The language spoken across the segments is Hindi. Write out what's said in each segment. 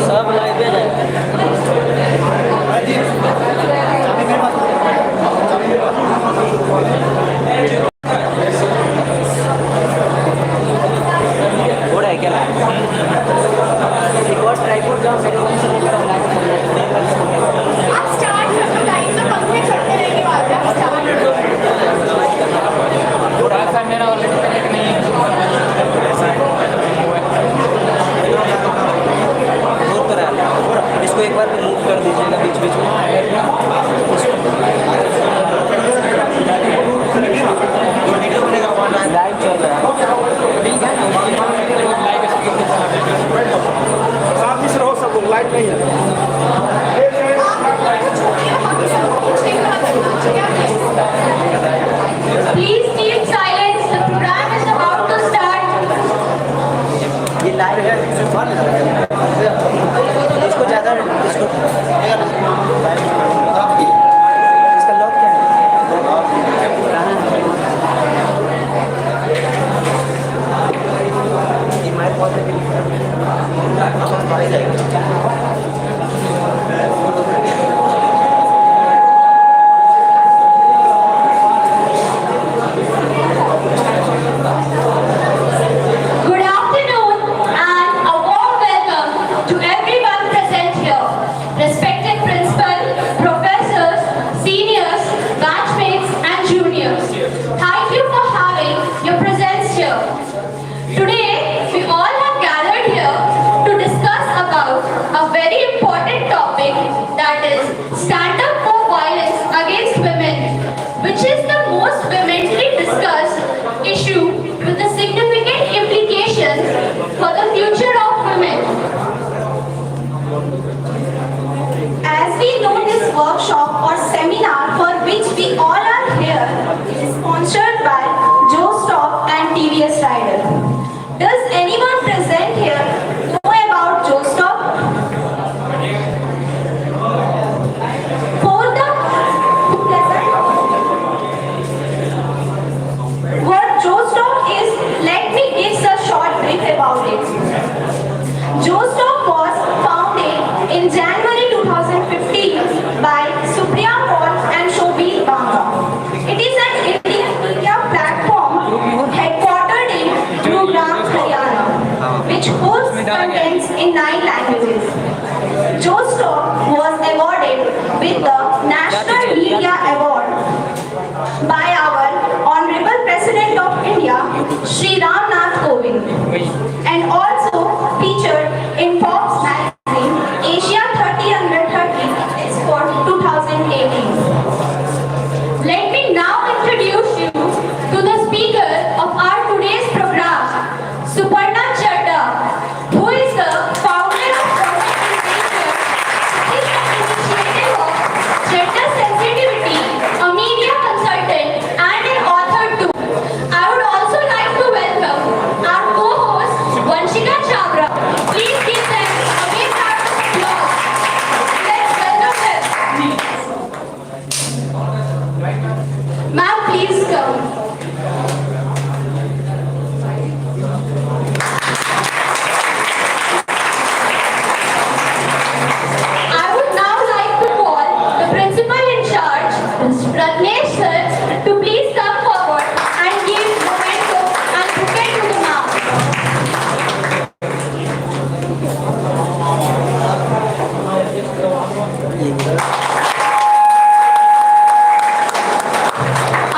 सब लाइव है। हो रहा है क्या? एक और ट्राइपॉड का मेरे को सेलेक्ट करना है। आप स्टार्ट करो, लाइन में पंखे चढ़ते रहेंगे बाद में। आप स्टार्ट ऐसा मेरा ऑलरेडी कनेक्ट नहीं है। हो तो रहा है। इसको एक बार मूव कर दीजिएगा बीच बीच में। लाइव चल रहा साथ ही रहो सब लोग, लाइट नहीं है। Please keep silence. The program is about to start. ये लाइव है। इसको ज़्यादा इसका लॉक क्या है? ये माइक बहुत Good afternoon and a warm welcome to everyone present here. Respected principal, professors, seniors, batchmates and juniors. Thank you for having your presence here. Today, we all have gathered here to discuss about a very important topic, that is stand up for violence against women, which is the most vehemently discussed issue with the significant implications for the future of women. As we know, this workshop or seminar for which we all are here is sponsored by Joe Stop and TVS Rider. Does anyone present here know about Joe Stop? For the what Joe Stop is, let me give a short brief about it. Joe Stop was founded in January 2015 by Supriya Paul and Shobhit Banga. It is an Indian media platform headquartered in Gurugram, Haryana, which hosts contents in 9 languages. Joe Stop was awarded with the National Media Award by our Honorable President of India, Shri Ram Nath Kovind, and also featured in Forbes magazine Asia 30 Under 30 Export 2018. Let me now introduce you to the speaker of our today's program, Suparna Chadda, who is the founder of Project Initiative of Gender Sensitivity, a media consultant and an author too. I would also like to welcome our co-host Vanshika Chavra. Please give them a big round of applause. Let's welcome them. Ma'am, please come. I would now like to call the principal in charge, Ratnesh sir, to please come forward and give memento and bouquet to the ma'am.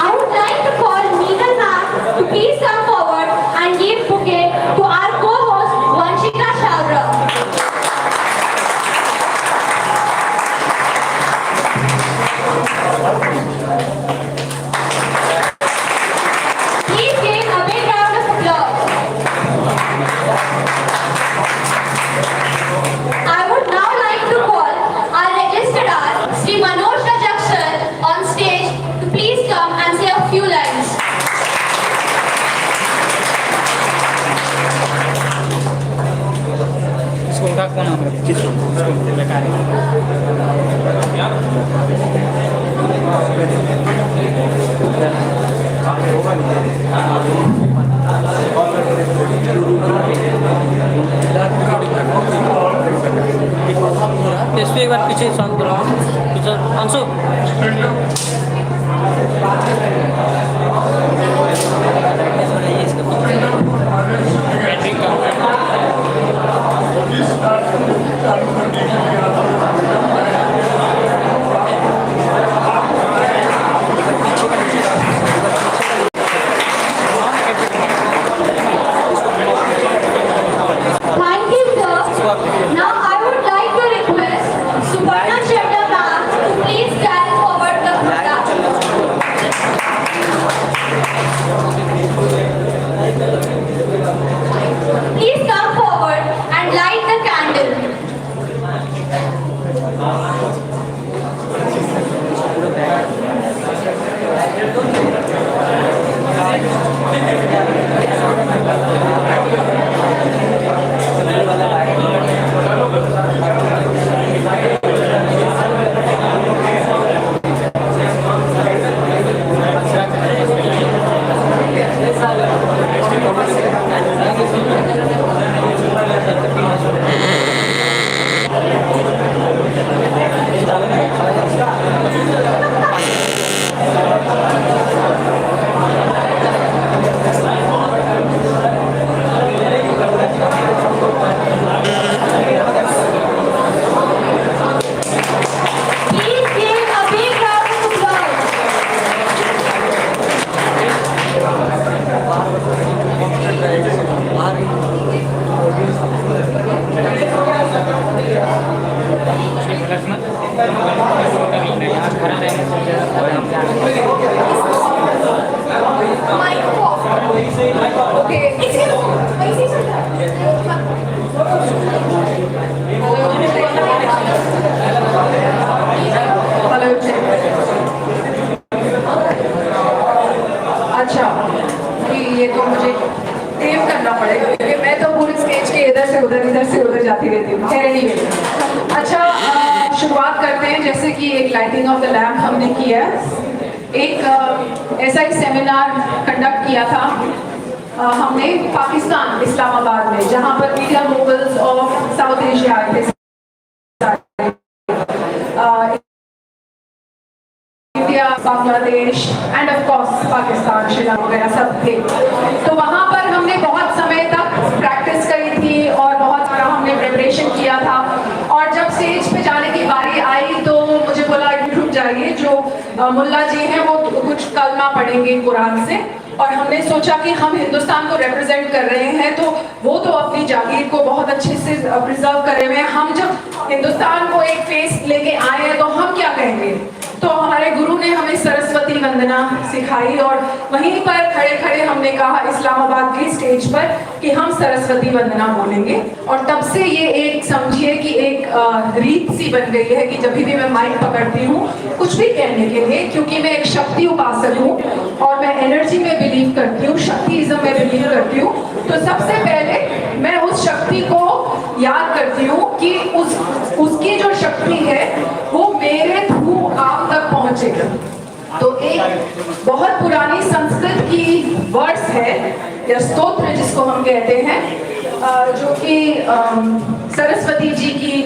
I would like to call Meena ma'am to please come forward and give bouquet to our co-host Vanshika Chavra. Please give a big round of applause. I would now like to call our registrar, Sri Manoj Rajak sir, on stage to please come and say a few lines. इसको उठा कौन है? इसको बेकार है। शांत रहो teacher Anshu Thank you, sir. Now I would like to request Suparna Chandra ma'am to please carry forward the product. Please come forward and light the candle. Please give a big round of applause. अच्छा कि ये तो मुझे टेप करना पड़ेगा क्योंकि मैं तो पूरी स्टेज के इधर से उधर जाती रहती हूँ। खैर anyway। अच्छा शुरुआत करते हैं। जैसे कि एक लाइटिंग ऑफ द लैम्प हमने किया है, एक ऐसा ही सेमिनार कंडक्ट किया था हमने पाकिस्तान इस्लामाबाद में, जहाँ पर media moguls of south Asia आए थे, India, Bangladesh end of course Pakistan, Sri Lanka वगैरह सब थे। तो वहाँ पर हमने बहुत समय तक प्रैक्टिस करी थी और बहुत सारा हमने प्रिपरेशन किया था। और जब स्टेज पे जाने की बारी आई तो मुझे बोला रुक जाइए, जो मुल्ला जी हैं वो कुछ कलमा पढ़ेंगे कुरान से, और हमने सोचा कि हम हिंदुस्तान को रिप्रेजेंट कर रहे हैं तो वो तो अपनी जागीर को बहुत अच्छे से प्रिजर्व करे हुए हैं, हम जब हिंदुस्तान को एक फेस लेके आए हैं तो हम क्या कहेंगे। तो हमारे गुरु ने हमें सरस्वती वंदना सिखाई और वहीं पर खड़े खड़े हमने कहा इस्लामाबाद की स्टेज पर कि हम सरस्वती वंदना बोलेंगे। और तब से ये एक समझिए कि एक रीत सी बन गई है कि जब भी मैं माइक पकड़ती हूँ कुछ भी कहने के लिए, क्योंकि मैं एक शक्ति उपासक हूँ और मैं एनर्जी में बिलीव करती हूँ, शक्तिइज्म में बिलीव करती हूँ। तो सबसे पहले मैं उस शक्ति को याद करती हूँ कि उसकी जो शक्ति है वो मेरे थ्रू आप तक पहुंचेगा। तो एक बहुत पुरानी संस्कृत की वर्ड्स है या स्तोत्र जिसको हम कहते हैं, जो कि सरस्वती जी की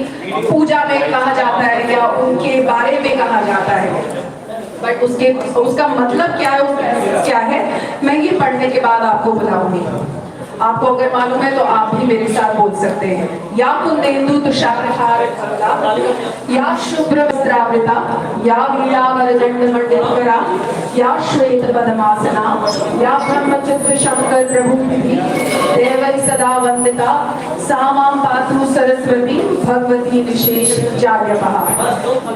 पूजा में कहा जाता है या उनके बारे में कहा जाता है। बट उसका मतलब क्या है मैं ये पढ़ने के बाद आपको बताऊंगी। आपको अगर मालूम है तो आप भी मेरे साथ बोल सकते हैं। या कुंदेन्दु तुषारहार कमला, या शुभ्र वस्त्रावृता, या वीणावरदंड मंडितकरा, या श्वेत पद्मासना, या ब्रह्मचित्र शंकर प्रभुति देवै सदा वंदिता, सा मां पातु सरस्वती भगवती विशेष जायपहा।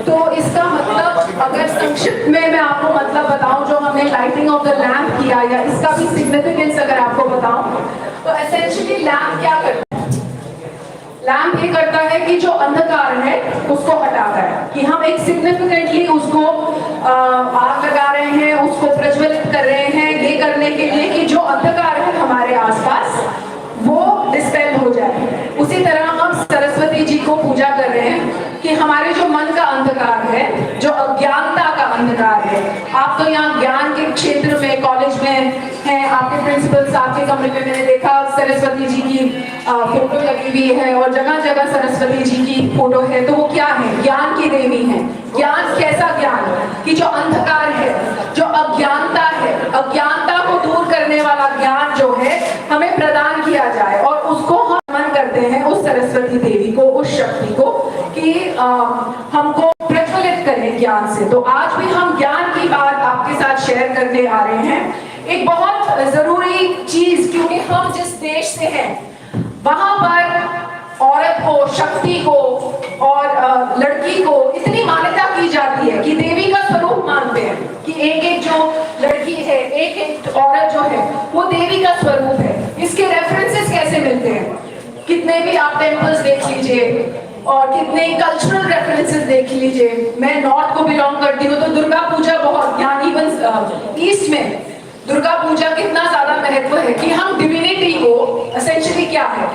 तो इसका मतलब अगर संक्षिप्त में मैं आपको मतलब बताऊं, जो हमने लाइटिंग ऑफ द लैम्प किया या इसका भी सिग्निफिकेंस अगर आपको बताऊं, तो एसेंशियली लैम्प क्या करता है? लैम्प ये करता है कि जो अंधकार है उसको हटाता है, कि हम एक सिग्निफिकेंटली उसको आग लगा रहे हैं, उसको प्रज्वलित कर रहे हैं, ये करने के लिए कि जो अंधकार है हमारे आसपास वो डिस्पेल हो जाए। उसी तरह हम सरस्वती जी को पूजा कर रहे हैं कि हमारे जो मन का अंधकार है, जो अज्ञानता का अंधकार है। आप तो यहाँ ज्ञान के क्षेत्र में कॉलेज में हैं, आपके प्रिंसिपल साहब के कमरे में मैंने देखा सरस्वती जी की फोटो लगी हुई है और जगह जगह सरस्वती जी की फोटो है, तो वो क्या है? ज्ञान की देवी है। ज्ञान कैसा ज्ञान? कि जो अंधकार है, जो अज्ञानता है, अज्ञानता को दूर करने वाला ज्ञान जो है हमें प्रदान किया जाए, और उसको हम नमन करते हैं उस सरस्वती देवी को, उस शक्ति को, कि हमको प्रज्वलित करें ज्ञान से। तो आज भी हम ज्ञान की बात आपके साथ शेयर करने आ रहे हैं। एक बहुत जरूरी चीज, क्योंकि हम जिस देश से हैं वहां पर औरत को, शक्ति को और लड़की को इतनी मान्यता की जाती है कि देवी का स्वरूप मानते हैं, कि एक एक जो लड़की है, एक एक औरत जो है वो देवी का स्वरूप है। इसके रेफरेंसेस कैसे मिलते हैं? कितने भी आप टेम्पल्स देख लीजिए और कितने कल्चरल रेफरेंसेस देख लीजिए। मैं नॉर्थ को बिलोंग करती हूँ, तो दुर्गा पूजा बहुत, यानी इवन ईस्ट में दुर्गा पूजा कितना ज्यादा महत्व है कि हम डिविनिटी को, एसेंशियली क्या है,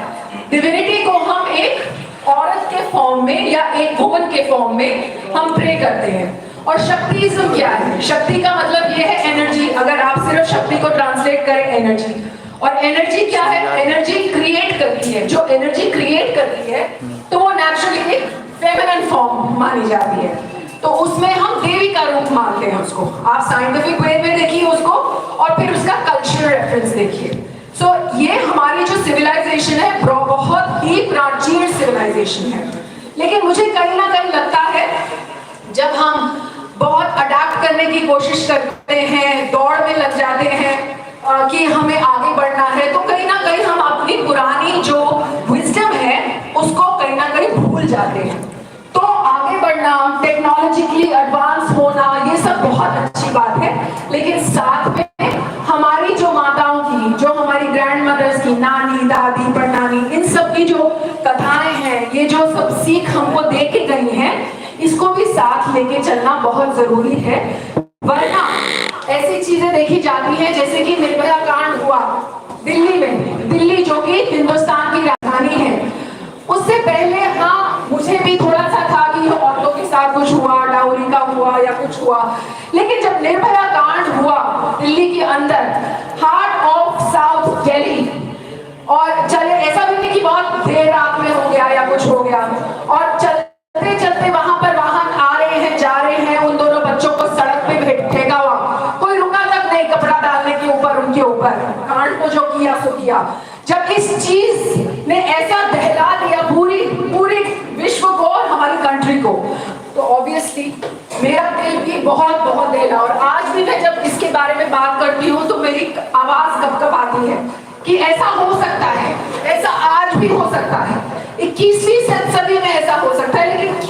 डिविनिटी को हम एक औरत के फॉर्म में या एक वुमन के फॉर्म में हम प्रे करते हैं। और शक्तिज्म क्या है? शक्ति का मतलब ये है एनर्जी। अगर आप सिर्फ शक्ति को ट्रांसलेट करें एनर्जी, और एनर्जी क्या है? एनर्जी क्रिएट करती है। जो एनर्जी क्रिएट करती है तो वो नेचुरली एक फेमिनिन फॉर्म मानी जाती है, तो उसमें हम देवी का रूप मानते हैं उसको। आप साइंटिफिक वे में देखिए उसको, और फिर उसका कल्चरल रेफरेंस देखिए। सो ये हमारी जो सिविलाइजेशन है बहुत ही प्राचीन सिविलाइजेशन है, लेकिन मुझे कहीं ना कहीं लगता है जब हम बहुत अडैप्ट करने की कोशिश करते हैं, दौड़ में लग जाते हैं कि हमें आगे बढ़ना है, तो कहीं ना कहीं हम अपनी पुरानी जो विजडम है उसको कहीं ना कहीं भूल जाते हैं। तो आगे बढ़ना, टेक्नोलॉजिकली एडवांस होना, ये सब बहुत अच्छी बात है, लेकिन साथ में हमारी जो माताओं की, जो हमारी ग्रैंड मदर्स की, नानी, दादी, परनानी, इन सब की जो कथाएं हैं, ये जो सब सीख हमको दे के गई हैं, इसको भी साथ लेके चलना बहुत जरूरी है। वरना ऐसी चीजें देखी जाती हैं जैसे कि निर्भया कांड हुआ दिल्ली में, दिल्ली जो कि हिंदुस्तान की राजधानी है। उससे पहले हाँ, मुझे भी थोड़ा सा था कि औरतों के साथ कुछ हुआ, डाउरी का हुआ या कुछ हुआ, लेकिन जब निर्भया कांड हुआ दिल्ली के अंदर, हार्ट ऑफ साउथ दिल्ली, और चले ऐसा भी नहीं कि बहुत देर रात में हो गया या कुछ हो गया, और चलते चलते वहां पर वाहन आ रहे हैं, जा रहे हैं, उन दोनों बच्चों को सड़क पे फेंका हुआ, कोई रुका तक नहीं कपड़ा डालने के ऊपर, उनके ऊपर कांड को जो किया सो किया। जब इस चीज ने ऐसा दहला दिया पूरी विश्व को और हमारी कंट्री को, तो ऑब्वियसली मेरा दिल भी बहुत दहला। और आज भी मैं जब इसके बारे में बात करती हूँ तो मेरी आवाज कब आती है कि ऐसा हो सकता है, ऐसा आज भी हो सकता है, 21वीं सदी में ऐसा हो सकता है, लेकिन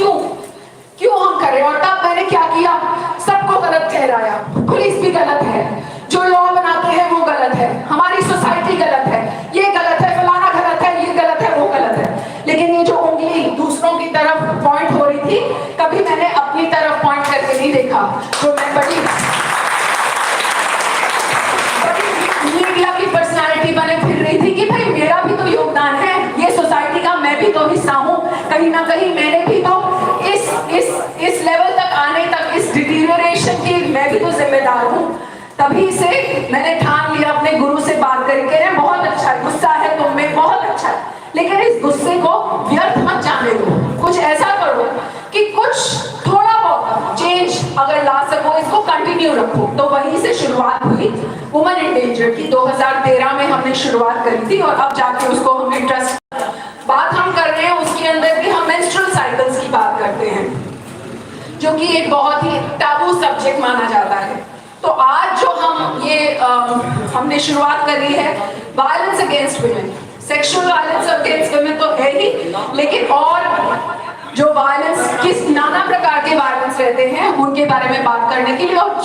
क्यों हम करें? और तब मैंने क्या किया? सबको गलत ठहराया। पुलिस भी गलत है, जो लॉ बनाते हैं वो गलत है, हमारी सोसाइटी गलत है, ये गलत है, फलाना गलत है, ये गलत है, वो गलत है। लेकिन ये जो उंगली दूसरों की तरफ पॉइंट हो रही थी, कभी मैंने अपनी तरफ पॉइंट करके नहीं देखा। तो मैं बड़ी मीडिया की पर्सनालिटी बने फिर रही थी कि भाई मेरा भी तो योगदान है, ये सोसाइटी का मैं भी तो हिस्सा हूँ, कहीं ना कहीं मैंने भी तो इस लेवल तक आने तक, इस डिटीरियरेशन की मैं भी तो जिम्मेदार हूँ। तभी से मैंने ठान लिया अपने गुरु से बात करके, बहुत अच्छा है, गुस्सा है तुम में, बहुत अच्छा है, लेकिन इस गुस्से को व्यर्थ मत जाने दो, कुछ ऐसा करो कि कुछ थोड़ा बहुत चेंज अगर ला सको, इसको कंटिन्यू रखो। तो वहीं से शुरुआत हुई वुमेन इन डेंजर की। 2013 में हमने शुरुआत करी थी, और अब जाके उसको हमने ट्रस्ट, बात हम कर रहे हैं उसके अंदर भी हम मेंस्ट्रुअल साइकिल्स की बात करते हैं, जो कि एक बहुत ही टाबू सब्जेक्ट माना जाता है। तो आज जो हम ये हमने शुरुआत करी है, violence against women, sexual violence against women तो है ही, लेकिन और जो वायलेंस, किस नाना प्रकार के वायलेंस रहते हैं, उनके बारे में बात करने के लिए, और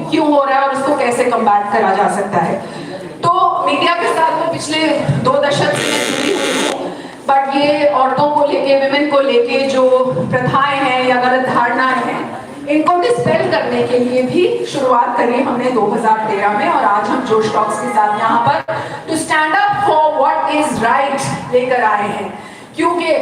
क्यों हो रहा है और उसको कैसे कम्बैट करा जा सकता है। तो मीडिया के साथ मैं पिछले 2 दशक से जुड़ी हुई हूँ, बट ये औरतों को लेके, विमेन को लेके जो प्रथाएं हैं या गलत धारणाएं हैं, इनको डिस्पेल करने के लिए भी शुरुआत करी हमने 2013 में, और आज हम जोश टॉक्स के साथ यहाँ पर to stand up for what is right लेकर आए हैं। क्योंकि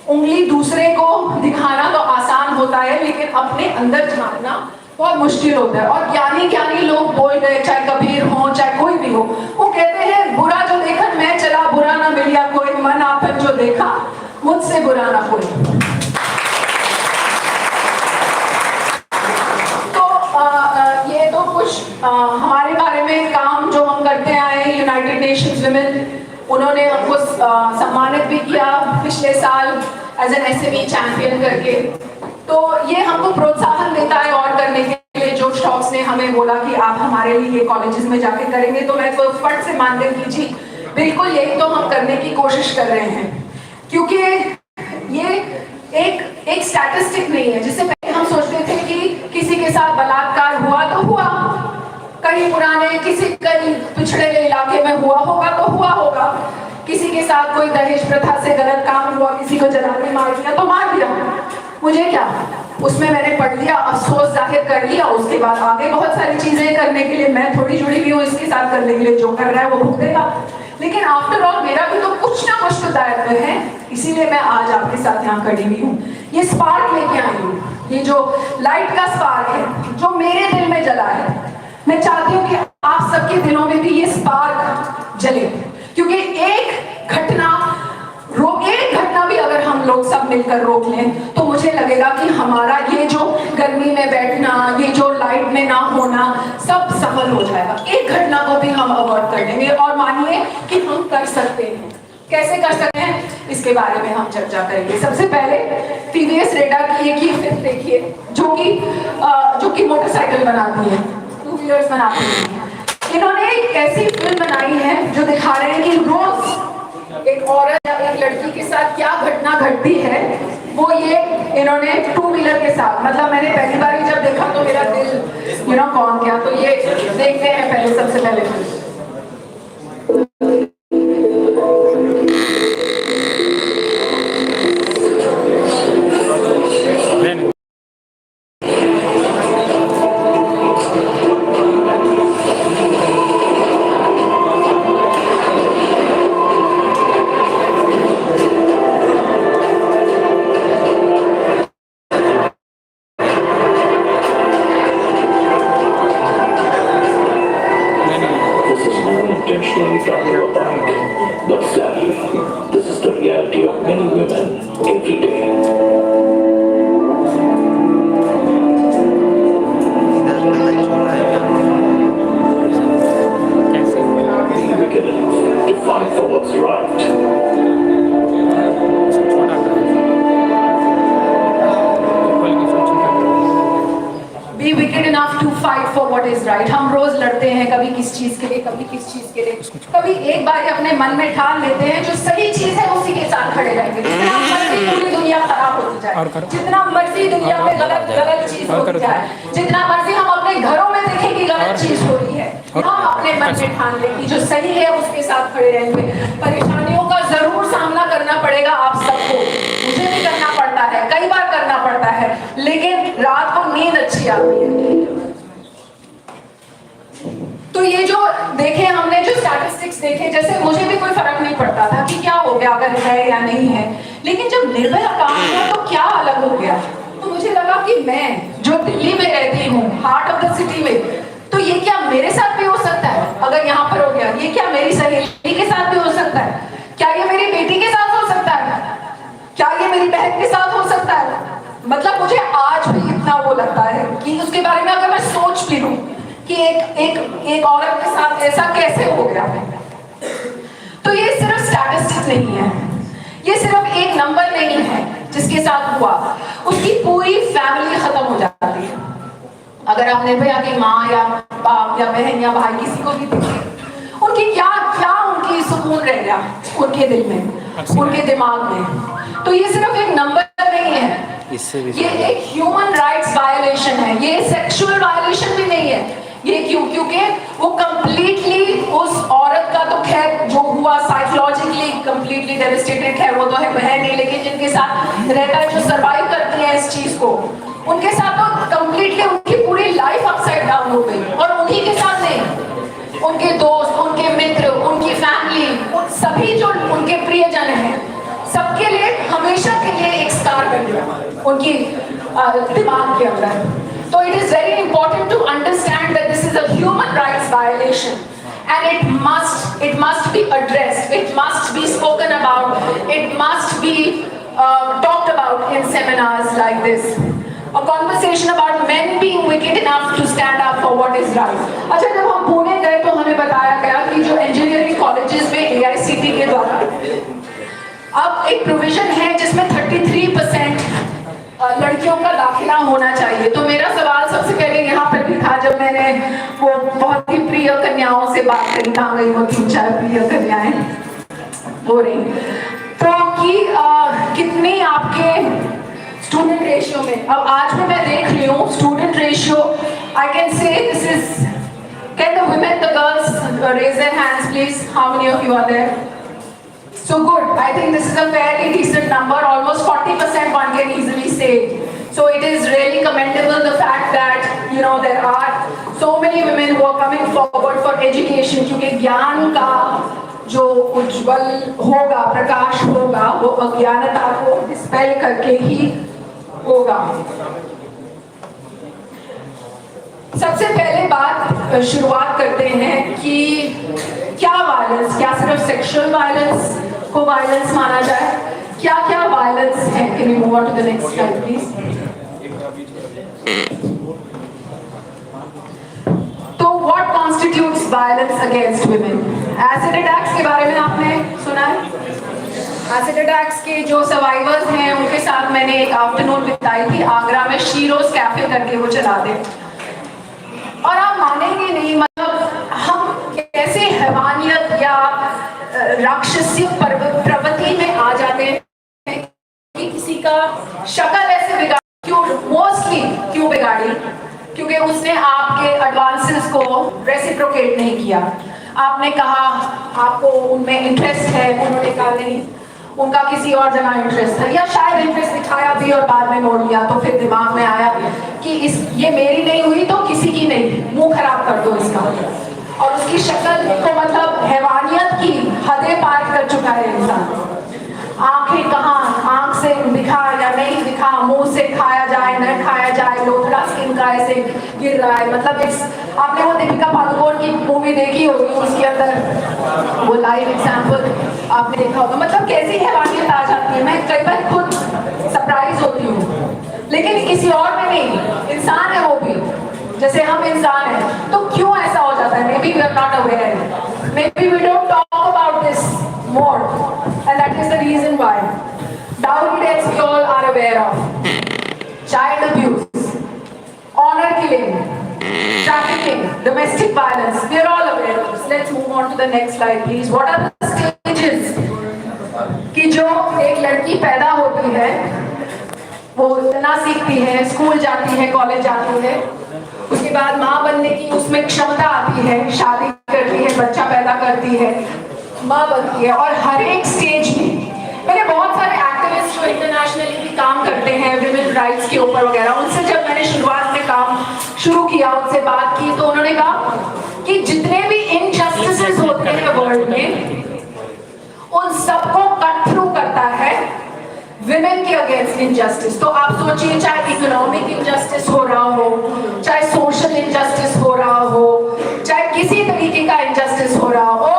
उंगली दूसरे को दिखाना तो आसान होता है, लेकिन अपने अंदर झांकना बहुत मुश्किल होता है। और ज्ञानी लोग बोल गए, चाहे कबीर हो चाहे कोई भी हो, वो कहते हैं बुरा जो देखा मैं चला बुरा ना मिलिया कोई, मन आपन जो देखा मुझसे बुरा ना कोई। तो ये तो कुछ हमारे बारे में काम जो हम करते आए हैं। यूनाइटेड नेशंस विमेन, उन्होंने हमको सम्मानित भी किया पिछले साल एज एन SME चैंपियन करके। तो ये हमको प्रोत्साहन देता है और करने के लिए। जो स्टॉक्स ने हमें बोला कि आप हमारे लिए कॉलेजेस में जाके करेंगे, तो मैं तो फट से मान देती थी बिल्कुल यही तो हम करने की कोशिश कर रहे हैं। क्योंकि ये एक स्टैटिस्टिक नहीं है। जिससे पहले हम सोचते थे कि किसी के साथ बलात्कार हुआ तो हुआ, कहीं पुराने कहीं पिछड़े इलाके में हुआ होगा तो हुआ होगा, किसी के साथ कोई दहेज प्रथा से गलत काम हुआ, किसी को जला के मार दिया तो मार दिया, मुझे क्या, उसमें मैंने पढ़ लिया, अफसोस जाहिर कर लिया, उसके बाद आगे बहुत सारी चीजें करने के लिए मैं थोड़ी जुड़ी हुई हूँ इसके साथ, करने के लिए जो कर रहा है वो भुगतेगा। लेकिन आफ्टर ऑल मेरा भी तो कुछ ना कुछ तो दायित्व है, इसीलिए मैं आज आपके साथ यहाँ खड़ी हुई हूँ। ये स्पार्क लेके आई हूँ, ये जो लाइट का स्पार्क है जो मेरे दिल में जला है, मैं चाहती हूँ कि आप सबके दिलों में भी ये स्पार्क जले। क्योंकि एक घटना भी अगर हम लोग सब मिलकर रोक लें तो मुझे लगेगा कि हमारा ये जो गर्मी में बैठना, ये जो लाइट में ना होना, सब सफल हो जाएगा। एक घटना को भी हम अवॉइड कर लेंगे और मानिए कि हम कर सकते हैं। कैसे कर सकते हैं इसके बारे में हम चर्चा करेंगे। सबसे पहले TVS रेडा की एक ही फिल्म देखिए जो कि मोटरसाइकिल बनाती है, 2 व्हीलर्स बनाती है। इन्होंने एक ऐसी फिल्म बनाई है जो दिखा रहे हैं कि रोज एक औरत या एक लड़की के साथ क्या घटना घटती है। वो ये इन्होंने 2 व्हीलर के साथ, मतलब मैंने पहली बार जब देखा तो मेरा दिल कौन क्या। तो ये देखते हैं पहले, सबसे पहले हम रोज लड़ते हैं, कभी किस चीज के लिए, कभी किस चीज के लिए। कभी एक बार अपने मन में ठान लेते हैं जो सही चीज है उसी के साथ खड़े रहेंगे। जितना मर्जी पूरी दुनिया खराब होती जाए, जितना मर्जी दुनिया में गलत चीज होती जाए, जितना मर्जी हम अपने घरों में देखें कि गलत चीज हो रही है, हम अपने मन में ठान लें कि जो सही है उसके साथ खड़े रहेंगे। परेशानियों का जरूर सामना करना पड़ेगा आप सबको, मुझे भी करना पड़ता है, कई बार करना पड़ता है, लेकिन रात को नींद अच्छी आती है। तो ये जो देखे हमने, जो स्टैटिस्टिक्स देखे, जैसे मुझे भी कोई फर्क नहीं पड़ता था कि क्या हो गया अगर है या नहीं है, लेकिन जब निर्भया काम हुआ तो क्या अलग हो गया। तो मुझे लगा कि मैं जो दिल्ली में रहती हूँ, हार्ट ऑफ द सिटी में, तो ये क्या मेरे साथ भी हो सकता है अगर यहाँ पर हो गया? ये क्या मेरी सहेली के साथ भी हो सकता है? क्या ये मेरी बेटी के साथ हो सकता है? क्या ये मेरी बहन के साथ हो सकता है? मतलब मुझे आज भी इतना वो लगता है कि उसके बारे में अगर मैं सोच भी लूं कि एक औरत के साथ ऐसा कैसे हो गया। तो ये सिर्फ स्टैटिस्टिक्स नहीं है, ये सिर्फ एक नंबर नहीं है जिसके साथ हुआ, उसकी पूरी फैमिली खत्म हो जाती है। अगर आप निर्भया की माँ या बाप या बहन या भाई किसी को भी देखें, उनकी क्या उनकी सुकून रह गया उनके दिल में, उनके दिमाग में। तो ये सिर्फ एक नंबर नहीं है, ये एक ह्यूमन राइट्स वायलेशन है, ये सेक्सुअल वायलेशन भी नहीं है। ये क्योंकि वो कंप्लीटली उस औरत का, तो खैर जो हुआ साइकोलॉजिकली कंप्लीटली डेविस्टेटेड, खैर वो तो है नहीं, लेकिन जिनके साथ रहता है, जो सर्वाइव करती है इस चीज को, उनके साथ तो कंप्लीटली उनकी पूरी लाइफ अपसाइड डाउन हो गई। और उन्हीं के साथ नहीं, उनके दोस्त, उनके मित्र, उनकी फैमिली, उन सभी जो उनके प्रियजन हैं, सबके लिए हमेशा के लिए एक स्कार बन गया उनकी दिमाग के अंदर। तो it is very important to understand that this is a human rights violation and it must be addressed, it must be spoken about, it must be talked about in seminars like this. A conversation about men being wicked enough to stand up for what is right. अच्छा, जब हम पुणे गए तो हमें बताया गया कि जो इंजीनियरिंग कॉलेजेस में AICTE के द्वारा अब एक प्रोविजन है जिसमें 33% लड़कियों का दाखिला होना चाहिए। तो मेरा सवाल सबसे पहले यहाँ पर भी था जब मैंने वो बहुत ही प्रिय कन्याओं से बात करी, कहाँ गई वो 3-4 प्रिय कन्याएं हो रही, तो कि कितनी आपके स्टूडेंट रेशियो में, अब आज भी मैं देख रही हूँ student ratio, I can see this is, can the women, the girls raise their hands please, how many of you are there? So good. I think this is a fairly decent number. Almost 40% one can easily say. So it is really commendable the fact that there are so many women who are coming forward for education. क्योंकि ज्ञान का जो उज्जवल होगा, प्रकाश होगा, वो अज्ञानता को डिस्पेल करके ही होगा। सबसे पहले बात शुरुआत करते हैं कि क्या वायलेंस, क्या सिर्फ सेक्सुअल वायलेंस को वायलेंस माना जाए, क्या क्या वायलेंस है? Can you move on to the next slide please. तो what constitutes violence against women? Acid attacks के बारे में आपने सुना है? एसिड अटैक्स के जो सर्वाइवर्स हैं उनके साथ मैंने एक आफ्टरनून बिताई थी आगरा में, शीरोज कैफे करके वो चलाते, और आप मानेंगे नहीं, मतलब हम कैसे हैवानियत या राक्षसी प्रवृत्ति में आ जाते हैं कि किसी का शक्ल ऐसे बिगाड़, क्यों मोस्टली क्यों बिगाड़ी? क्योंकि उसने आपके एडवांसेस को रेसिप्रोकेट नहीं किया। आपने कहा आपको उनमें इंटरेस्ट है, उन्होंने कहा नहीं, उनका किसी और जगह इंटरेस्ट है, या शायद इंटरेस्ट दिखाया भी और बाद में मोड़ लिया, तो फिर दिमाग में आया कि ये मेरी नहीं हुई तो किसी की नहीं, मुंह खराब कर दो इसका, और उसकी शक्ल को मतलब हैवानियत की हदें पार कर चुका है इंसान। आंखें कहाँ, आंख से दिखा या नहीं दिखा, मुंह से खाया जाए न खाया जाए, लोथड़ा स्किन का ऐसे गिर रहा है, मतलब इस आपने वो दीपिका पादुकोण की मूवी देखी होगी, उसके अंदर वो लाइव एग्जाम्पल आपने देखा होगा, मतलब कैसी हैवानियत आ जाती है। मैं कई बार खुद सरप्राइज होती हूँ, लेकिन किसी और में नहीं, इंसान है वो भी, जैसे हम इंसान हैं, तो क्यों ऐसा हो जाता है? Maybe we are not aware, maybe we don't talk about this more, and that is the reason why. Dowry deaths we all are aware of, child abuse, honour killing, trafficking, domestic violence, we are all aware of this. Let's move on to the next slide please. What are the stages कि जो एक लड़की पैदा होती है, वो इतना सीखती है, स्कूल जाती है, कॉलेज जाती है, उसके बाद माँ बनने की उसमें क्षमता आती है, शादी करती है, बच्चा पैदा करती है, माँ बनती है, और हर एक स्टेज में मैंने बहुत सारे एक्टिविस्ट जो इंटरनेशनली भी काम करते हैं विमेन राइट्स के ऊपर वगैरह, उनसे जब मैंने शुरुआत में काम शुरू किया, उनसे बात की, तो उन्होंने कहा कि जितने भी इनजस्टिसेस होते हैं वर्ल्ड में, उन सबको कट थ्रू करता है विमेन के अगेंस्ट इनजस्टिस। तो आप सोचिए, चाहे इकोनॉमिक इनजस्टिस हो रहा हो, चाहे सोशल इनजस्टिस हो रहा हो, चाहे किसी तरीके का इनजस्टिस हो रहा हो,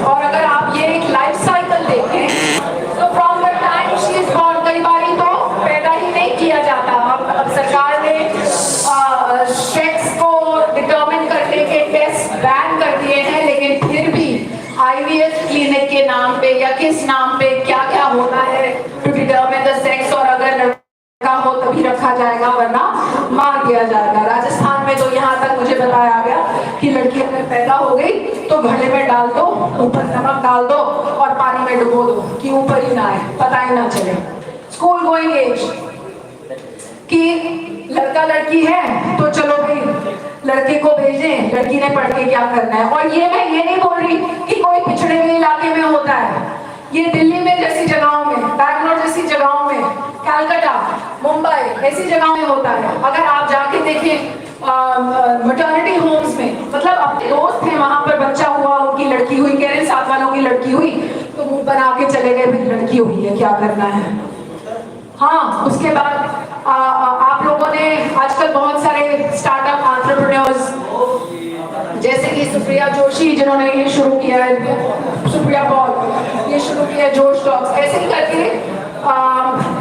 और अगर आप ये एक लाइफ साइकिल देखें तो from the time she is born, कई बारी तो पैदा ही नहीं किया जाता। अब सरकार ने सेक्स को डिटरमिन करने के टेस्ट बैन कर दिए हैं, लेकिन फिर भी IVF क्लिनिक के नाम पे या किस नाम पे क्या क्या होना है टू डिटरमिन द सेक्स, और अगर लड़का हो तभी रखा जाएगा वरना मार दिया जाएगा। राजस्थान में तो यहाँ तक मुझे बताया गया कि लड़की अगर पैदा हो गई तो घड़े में डाल दो, ऊपर नमक डाल दो और पानी में डुबो दो कि ऊपर ही ना आए, पता ही ना चले। स्कूल गोइंग एज कि लड़का लड़की है तो चलो भाई लड़के को भेजें, लड़की ने पढ़ के क्या करना है। और ये मैं ये नहीं बोल रही कि कोई पिछड़े हुए इलाके में होता है, ये दिल्ली में जैसी जगहों में, बैंगलोर जैसी जगहों में, कलकत्ता, मुंबई ऐसी जगहों में होता है। अगर आप जाके देखें मैटरनिटी होम्स में, मतलब अपने दोस्त हैं वहां पर, बच्चा हुआ, उनकी लड़की हुई, कह रहे साथ वालों की लड़की हुई तो मुंह बना के चले गए, भाई लड़की हुई है क्या करना है। हाँ, उसके बाद आप लोगों ने आजकल बहुत सारे स्टार्टअप एंटरप्रेन्योर्स जैसे कि सुप्रिया जोशी जिन्होंने ये शुरू किया है, सुप्रिया पॉल ये शुरू किया है, जोश टॉक्स, ऐसे ही करके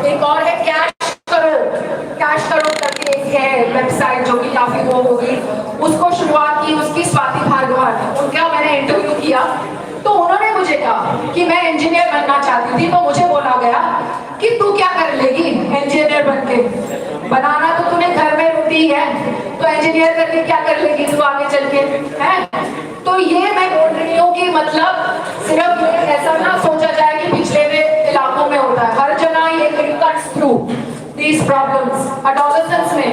एक और है कैश करो करके एक है वेबसाइट जो कि काफी वो होगी, उसको शुरुआत की उसकी स्वाति भार्गव ने। उनका मैंने इंटरव्यू किया तो उन्होंने मुझे कहा कि मैं इंजीनियर बनना चाहती थी, तो मुझे बोला गया कि तू क्या कर लेगी इंजीनियर बन के, बनाना तो तूने घर में रोटी है, तो इंजीनियर करके क्या कर लेगी तू आगे चल के, है। तो ये मैं बोल रही हूँ कि मतलब सिर्फ ये ऐसा ना सोचा जाए कि पिछले हुए इलाकों में होता है, हर जगह ये cuts through these problems. Adolescence में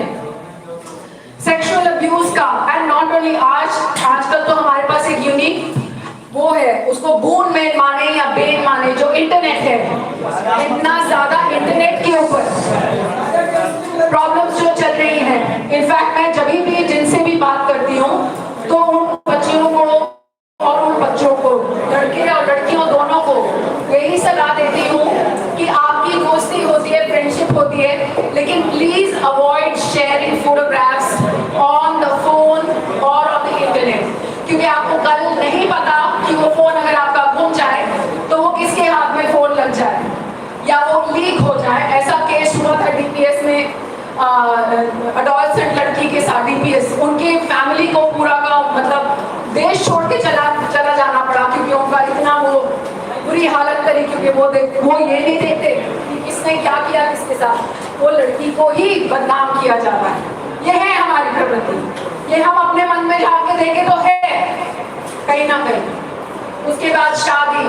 सेक्सुअल अब्यूज का, एंड नॉट ओनली आजकल तो हमारे पास एक यूनिक वो है, उसको बून में माने या बेन माने, जो इंटरनेट है, इतना ज्यादा इंटरनेट के ऊपर प्रॉब्लम्स जो चल रही हैं। इनफैक्ट मैं जब भी जिनसे भी बात करती हूँ तो उन बच्चियों को और उन बच्चों को, लड़के और लड़कियों दोनों को यही सलाह देती हूँ कि आपकी दोस्ती होती है, फ्रेंडशिप होती है, लेकिन please avoid sharing photographs on the phone और ऑन द इंटरनेट, क्योंकि आपको कल नहीं पता कि वो फोन अगर आपका गुम जाए तो वो किसके हाथ में फोन लग जाए या वो लीक हो जाए। ऐसा केस हुआ था डीपीएस में, एडोलेसेंट लड़की के साथ डीपीएस, उनकी फैमिली को पूरा का मतलब देश छोड़ के चला जाना पड़ा, क्योंकि उनका इतना वो बुरी हालत करी, क्योंकि वो ये नहीं देखते कि किसने क्या किया किसके साथ, वो लड़की को ही बदनाम किया जा रहा है। ये है हमारी प्रवृत्ति, ये हम अपने मन में जाके देखें तो है कहीं ना कहीं। उसके बाद शादी,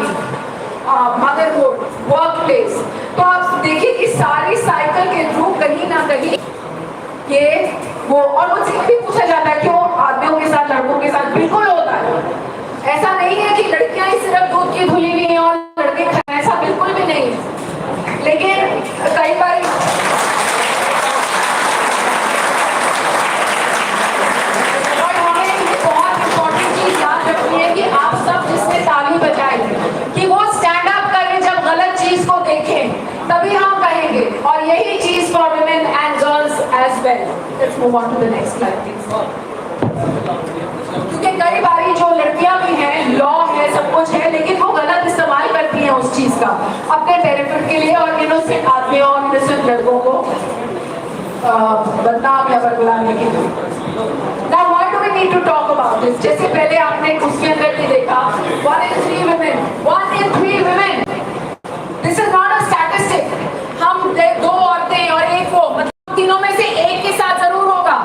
मदरहुड, वर्क प्लेस, तो आप देखिए कि सारी साइकिल के थ्रू कहीं ना कहीं ये वो, और मुझसे भी पूछा जाता है क्यों आदमियों के साथ लड़कों के साथ, बिल्कुल होता है। ऐसा नहीं है कि लड़कियां ही सिर्फ दूध की धुली हुई हैं और लड़के खाए, ऐसा बिल्कुल भी नहीं है। लेकिन कई बार कि आप सब जिसने ताली बजाई कि वो स्टैंड अप करें जब गलत चीज को देखें, तभी हम कहेंगे। और यही चीज for women and girls as well. Let's move on to the next slide please. क्योंकि कई बारी जो लड़कियां भी हैं, लॉ है, सब कुछ है, लेकिन वो गलत इस्तेमाल करती हैं उस चीज का अपने बेनिफिट के लिए, और इनोसेंट आदमियों और इनोसेंट लड़कों को बदनाम या बरगलाने के लिए। Now why do we need to talk about this? जैसे पहले आपने उसके अंदर भी देखा 1 in 3 women, 1 in 3 women. This is not a statistic. हम दो औरतें और एक वो, मतलब तीनों में से एक के साथ जरूर होगा।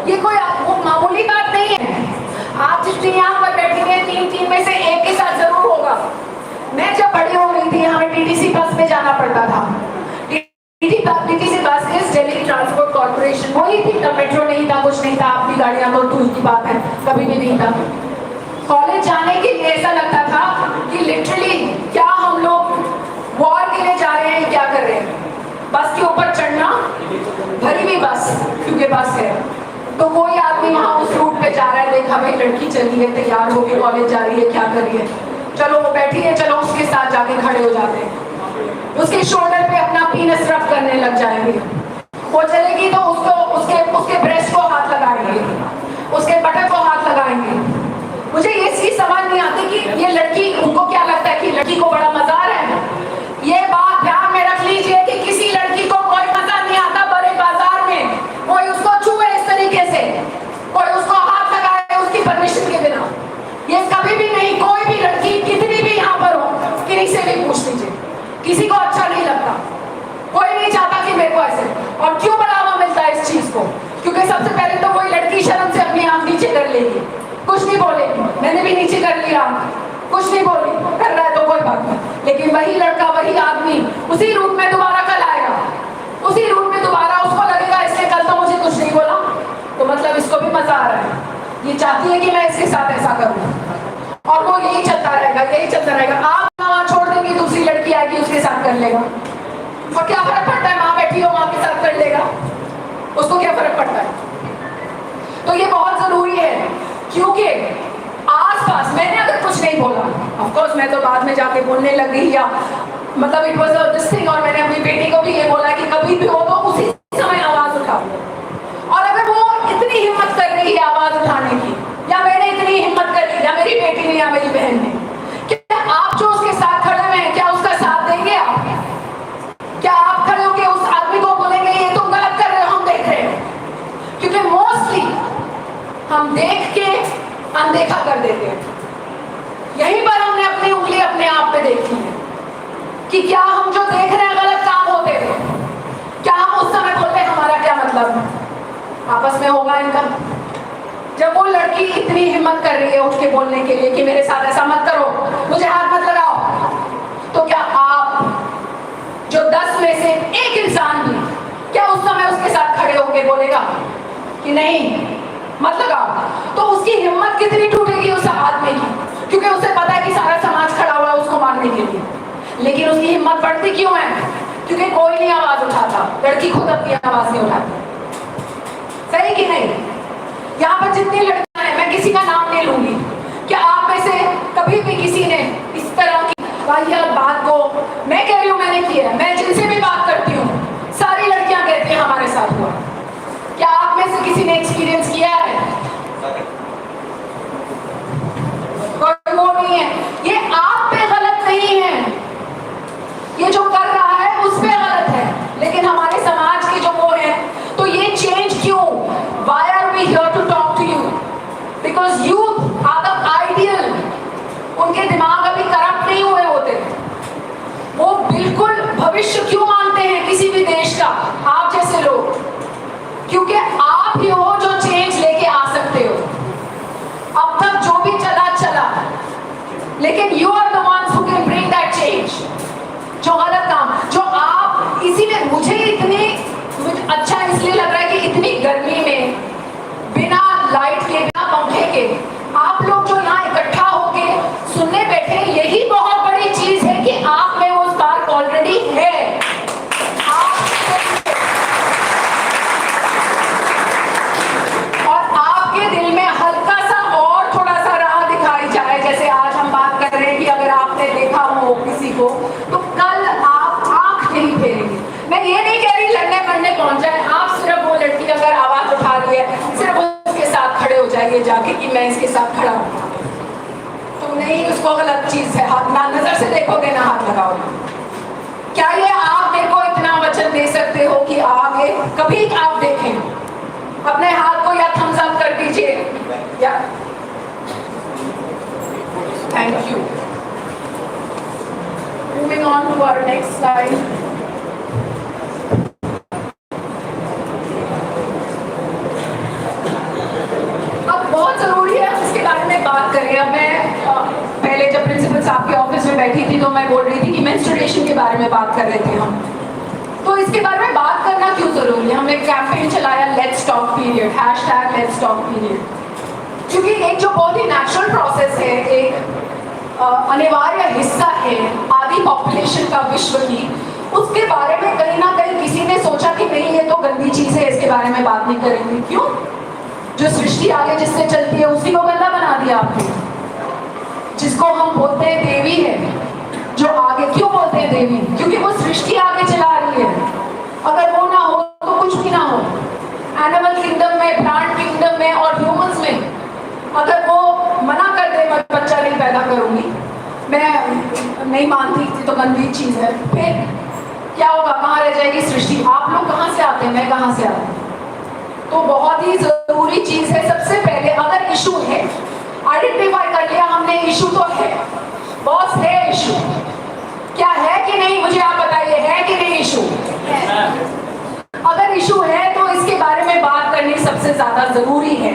ये कोई वो मामूली बात नहीं है। आप जितने यहाँ पर बैठेंगे 3 में से एक के साथ जरूर होगा। मैं जब बड़ी हो गई थी हमें टीटीसी बस में जाना पड़ता था। टीटीसी बस इज दिल्ली ट्रांसपोर्ट कॉर्पोरेशन, वही थी, तब मेट्रो नहीं था, कुछ नहीं था, आपकी गाड़ियां तो दूर की बात है, कभी भी नहीं था। कॉलेज जाने के लिए ऐसा लगता था कि लिटरली क्या हम लोग वॉर के लिए जा रहे हैं, क्या कर रहे हैं। बस के ऊपर चढ़ना, भरी हुई बस, क्योंकि बस है, तो कोई आदमी वहां उस रूट पे जा रहा है, देखा भाई लड़की चली है, तैयार होके कॉलेज जा रही है, क्या कर रही है, चलो वो बैठी है, चलो उसके साथ जाके खड़े हो जाते हैं, उसके शोल्डर पे अपना पीनस रब करने लग जाएंगे। वो चलेगी तो उसके ब्रेस्ट को हाथ लगाएंगे, उसके बटन को हाथ लगाएंगे। मुझे ये चीज समझ नहीं आती कि ये लड़की, उनको क्या लगता है कि लड़की को बड़ा मजा आ रहा है। ये बात ध्यान में रख लीजिए कि किसी लड़की को कोई मजा नहीं आता बड़े बाजार में कोई उसको छुए इस तरीके से, कोई उसको हाथ लगाए उसकी परमिशन के बिना। ये कभी भी नहीं, कोई भी लड़की कितनी भी यहाँ पर हो, किसी से भी पूछ लीजिए, किसी को अच्छा नहीं लगता, कोई नहीं चाहता कि मेरे को ऐसे। और क्यों बढ़ावा मिलता है इस चीज को? क्योंकि सबसे पहले तो वही लड़की शर्म से अपनी आंख नीचे कर लेगी, कुछ नहीं बोलेगी, मैंने भी नीचे कर लिया, कुछ नहीं बोली, कर रहा है तो कोई बात नहीं। लेकिन वही लड़का, वही आदमी उसी रूट में दोबारा कल आएगा, उसी रूट में दोबारा उसको लगेगा इसने कल तो मुझे कुछ नहीं बोला, तो मतलब इसको भी मजा आ चाहती है कि मैं इसके साथ ऐसा करूं, और वो यही चलता रहेगा। आप वहां छोड़ देंगे, दूसरी लड़की आएगी उसके साथ कर लेगा, और क्या फर्क पड़ता है, माँ बैठी हो माँ के साथ कर लेगा, उसको क्या फर्क पड़ता है। तो ये बहुत जरूरी है, क्योंकि आसपास मैंने अगर कुछ नहीं बोला, ऑफ कोर्स मैं तो बाद में जाके बोलने लग गई, या मतलब इट वाज दिस थिंग, और मैंने अपनी बेटी को भी ये बोला कि कभी भी हो तो उसी समय आवाज उठाओ। और अगर वो इतनी हिम्मत कर रही है आवाज उठाने की, या मैंने इतनी हिम्मत कर ली, या मेरी बेटी ने या मेरी बहन ने, क्या आप जो उसके साथ खड़े हुए हैं क्या उसका साथ देंगे आप? क्या आप खड़े होकर उस आदमी को बोलेंगे ये तुम गलत कर रहे हो, हम देख रहे हैं? क्योंकि मोस्टली हम देख के अनदेखा कर देते हैं। यहीं पर हमने अपनी उंगली अपने आप पे देखी है कि क्या हम जो देख रहे हैं गलत काम होते थे, क्या हम उस समय बोलते हैं हमारा क्या मतलब आपस में होगा इनका? जब वो लड़की इतनी हिम्मत कर रही है उठ के बोलने के लिए कि मेरे साथ ऐसा मत करो, मुझे हाथ मत लगाओ, तो क्या आप जो 10 में से एक इंसान भी क्या उस समय उसके साथ खड़े होकर बोलेगा कि नहीं मत लगाओ? तो उसकी हिम्मत कितनी टूटेगी उस आदमी की, क्योंकि उसे पता है कि सारा समाज खड़ा हुआ है उसको मारने के लिए। लेकिन उसकी हिम्मत बढ़ती क्यों है? क्योंकि कोई नहीं आवाज उठाता, लड़की खुद अपनी आवाज नहीं उठाती। सही कि नहीं? यहाँ पर जितनी लड़कियां हैं, मैं किसी का नाम नहीं लूंगी, क्या आप में से कभी भी किसी ने इस तरह की वाहियात बात को, मैं कह रही हूँ मैंने किया है, मैं जिनसे भी बात करती हूँ सारी लड़कियां कहती हैं हमारे साथ हुआ। क्या आप में से किसी ने एक्सपीरियंस किया है? कोई वो नहीं है। ये आप पे गलत नहीं है, ये जो कर रहा है उस पे गलत है, लेकिन हमारे समाज के जो वो है, तो ये चेंज क्यों? Why are we here to talk to you? Because youth are the ideal. उनके दिमाग अभी करप्ट नहीं हुए होते, वो बिल्कुल भविष्य क्यों मानते हैं किसी भी देश का, आप जैसे लोग? क्योंकि आप ही हो जो चेंज लेके आ सकते हो। अब तक जो भी चला, लेकिन you are the ones who can bring that change. जो गलत काम, जो आप, इसीलिए मुझे अच्छा इसलिए लग रहा है कि इतनी गर्मी में बिना लाइट के, बिना पंखे के, आप लोग जो यहाँ इकट्ठा होके सुनने बैठे, यही बहुत बड़ी चीज है कि आप में वो स्पार्क ऑलरेडी है। और आपके दिल में हल्का सा और थोड़ा सा राह दिखाई जाए, जैसे आज हम बात कर रहे हैं कि अगर आपने देखा हो किसी को, तो कल आप आंख नहीं फेरेंगे। मैं ये नहीं कह रही लड़ने मरने पहुंच जाए, आप सिर्फ वो लड़की अगर आवाज उठा रही है, सिर्फ उसके साथ खड़े हो जाइए जाके कि मैं इसके साथ खड़ा हूं, तो नहीं, उसको गलत चीज है, हाथ ना नजर से देखोगे ना हाथ लगाओगे। क्या ये आप मेरे को इतना वचन दे सकते हो कि आगे कभी आप देखें, अपने हाथ को या थम्स अप कर दीजिए, या thank you. Moving on to our next slide. बात करें, अब मैं पहले जब प्रिंसिपल साहब के ऑफिस में बैठी थी तो मैं बोल रही थी कि मेंस्ट्रुएशन के बारे में बात कर रहे थे हम, तो इसके बारे में बात करना क्यों जरूरी है? हमने कैंपेन चलाया let's talk period, #let's talk period, क्योंकि एक जो बहुत ही नेचुरल प्रोसेस है, एक अनिवार्य हिस्सा है आधी पॉपुलेशन का विश्व की, उसके बारे में कहीं ना कहीं किसी ने सोचा कि नहीं ये तो गंदी चीज है, इसके बारे में बात नहीं करेंगे। क्यों? जो सृष्टि आगे जिससे चलती है उसी को गंदा बना दिया आपने। जिसको हम बोलते हैं देवी है, जो आगे, क्यों बोलते हैं देवी? क्योंकि वो सृष्टि आगे चला रही है। अगर वो ना हो तो कुछ भी ना हो। एनिमल किंगडम में, प्लांट किंगडम में और ह्यूमंस में अगर वो मना कर दे मैं बच्चा नहीं पैदा करूंगी, मैं नहीं मानती थी तो गंदी चीज है, फिर क्या होगा? कहाँ रह जाएगी सृष्टि? आप लोग कहाँ से आते हैं, मैं कहाँ से आती हूँ? तो बहुत ही जरूरी चीज है। सबसे पहले अगर इशू है, आइडेंटिफाई कर लिया हमने, इशू तो है, बॉस है इशू, क्या है कि नहीं? मुझे आप बताइए, है कि नहीं इशू? अगर इशू है तो इसके बारे में बात करनी सबसे ज्यादा जरूरी है,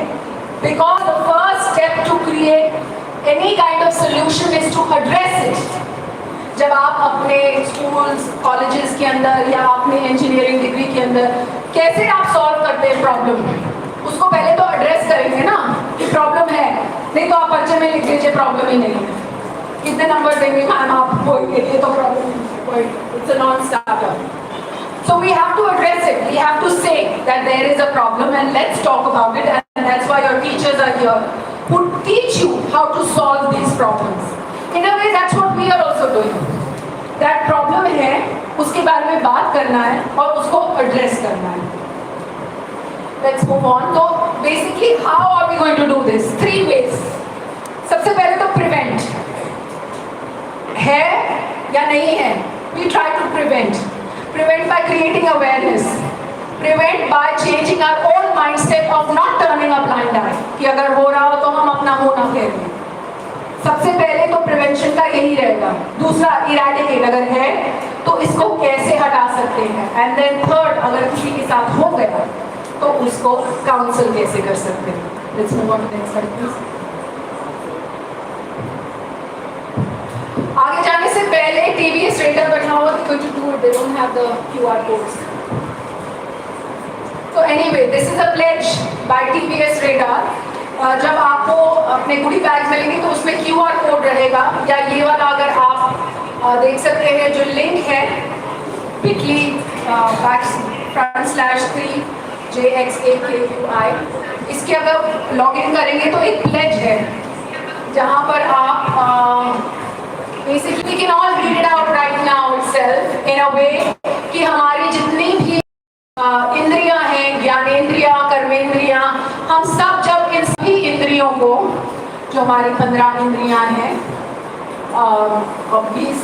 because the first step to create any kind of solution is to address it. जब आप अपने स्कूल्स, कॉलेजेस के अंदर या अपने इंजीनियरिंग डिग्री के अंदर कैसे आप सॉल्व करते हैं प्रॉब्लम, उसको पहले तो एड्रेस करेंगे ना कि प्रॉब्लम नहीं तो आप पर्चे में लिख दीजिए, प्रॉब्लम ही नहीं है। कितने नंबर देंगे मैम आपको, ये तो problem, it's a non starter. So we have to address it. We have to say that there is a problem and let's talk about it. And that's why your teachers are here, who teach you how to solve these problems. In a way, that's what we are also doing. That problem है, उसके बारे में बात करना है और उसको address करना है. Let's move on. So basically, how are we going to do this? 3 ways. सबसे पहले तो prevent. है या नहीं है? We try to prevent. Prevent by creating awareness. Prevent by changing our own mindset of not turning a blind eye. कि अगर हो रहा हो तो हम अपना मुंह ना फेरें. सबसे पहले तो प्रिवेंशन का यही रहेगा. दूसरा, इराडिकेट, अगर है तो इसको कैसे हटा सकते हैं. एंड देन थर्ड, अगर किसी के साथ हो गया तो उसको काउंसिल कैसे कर सकते हैं. Let's move on to the next slide please. आगे जाने से पहले TVS Radar बना हुआ, going to do it, they don't have the QR codes. So anyway, this is a pledge by TVS Radar. जब आपको अपने गुडी बैग मिलेंगे तो उसमें QR कोड रहेगा, या ये वाला अगर आप देख सकते हैं जो लिंक है bit.ly/3JXAKUI, इसके अगर लॉग इन करेंगे तो एक प्लेज है जहाँ पर आप basically we can all read it out right now itself in a way कि हमारी जितनी भी इंद्रियां हैं, ज्ञानेंद्रियां, कर्मेंद्रियां, हम सब जब इन सभी इंद्रियों को, जो हमारी 15 इंद्रियां हैं, 20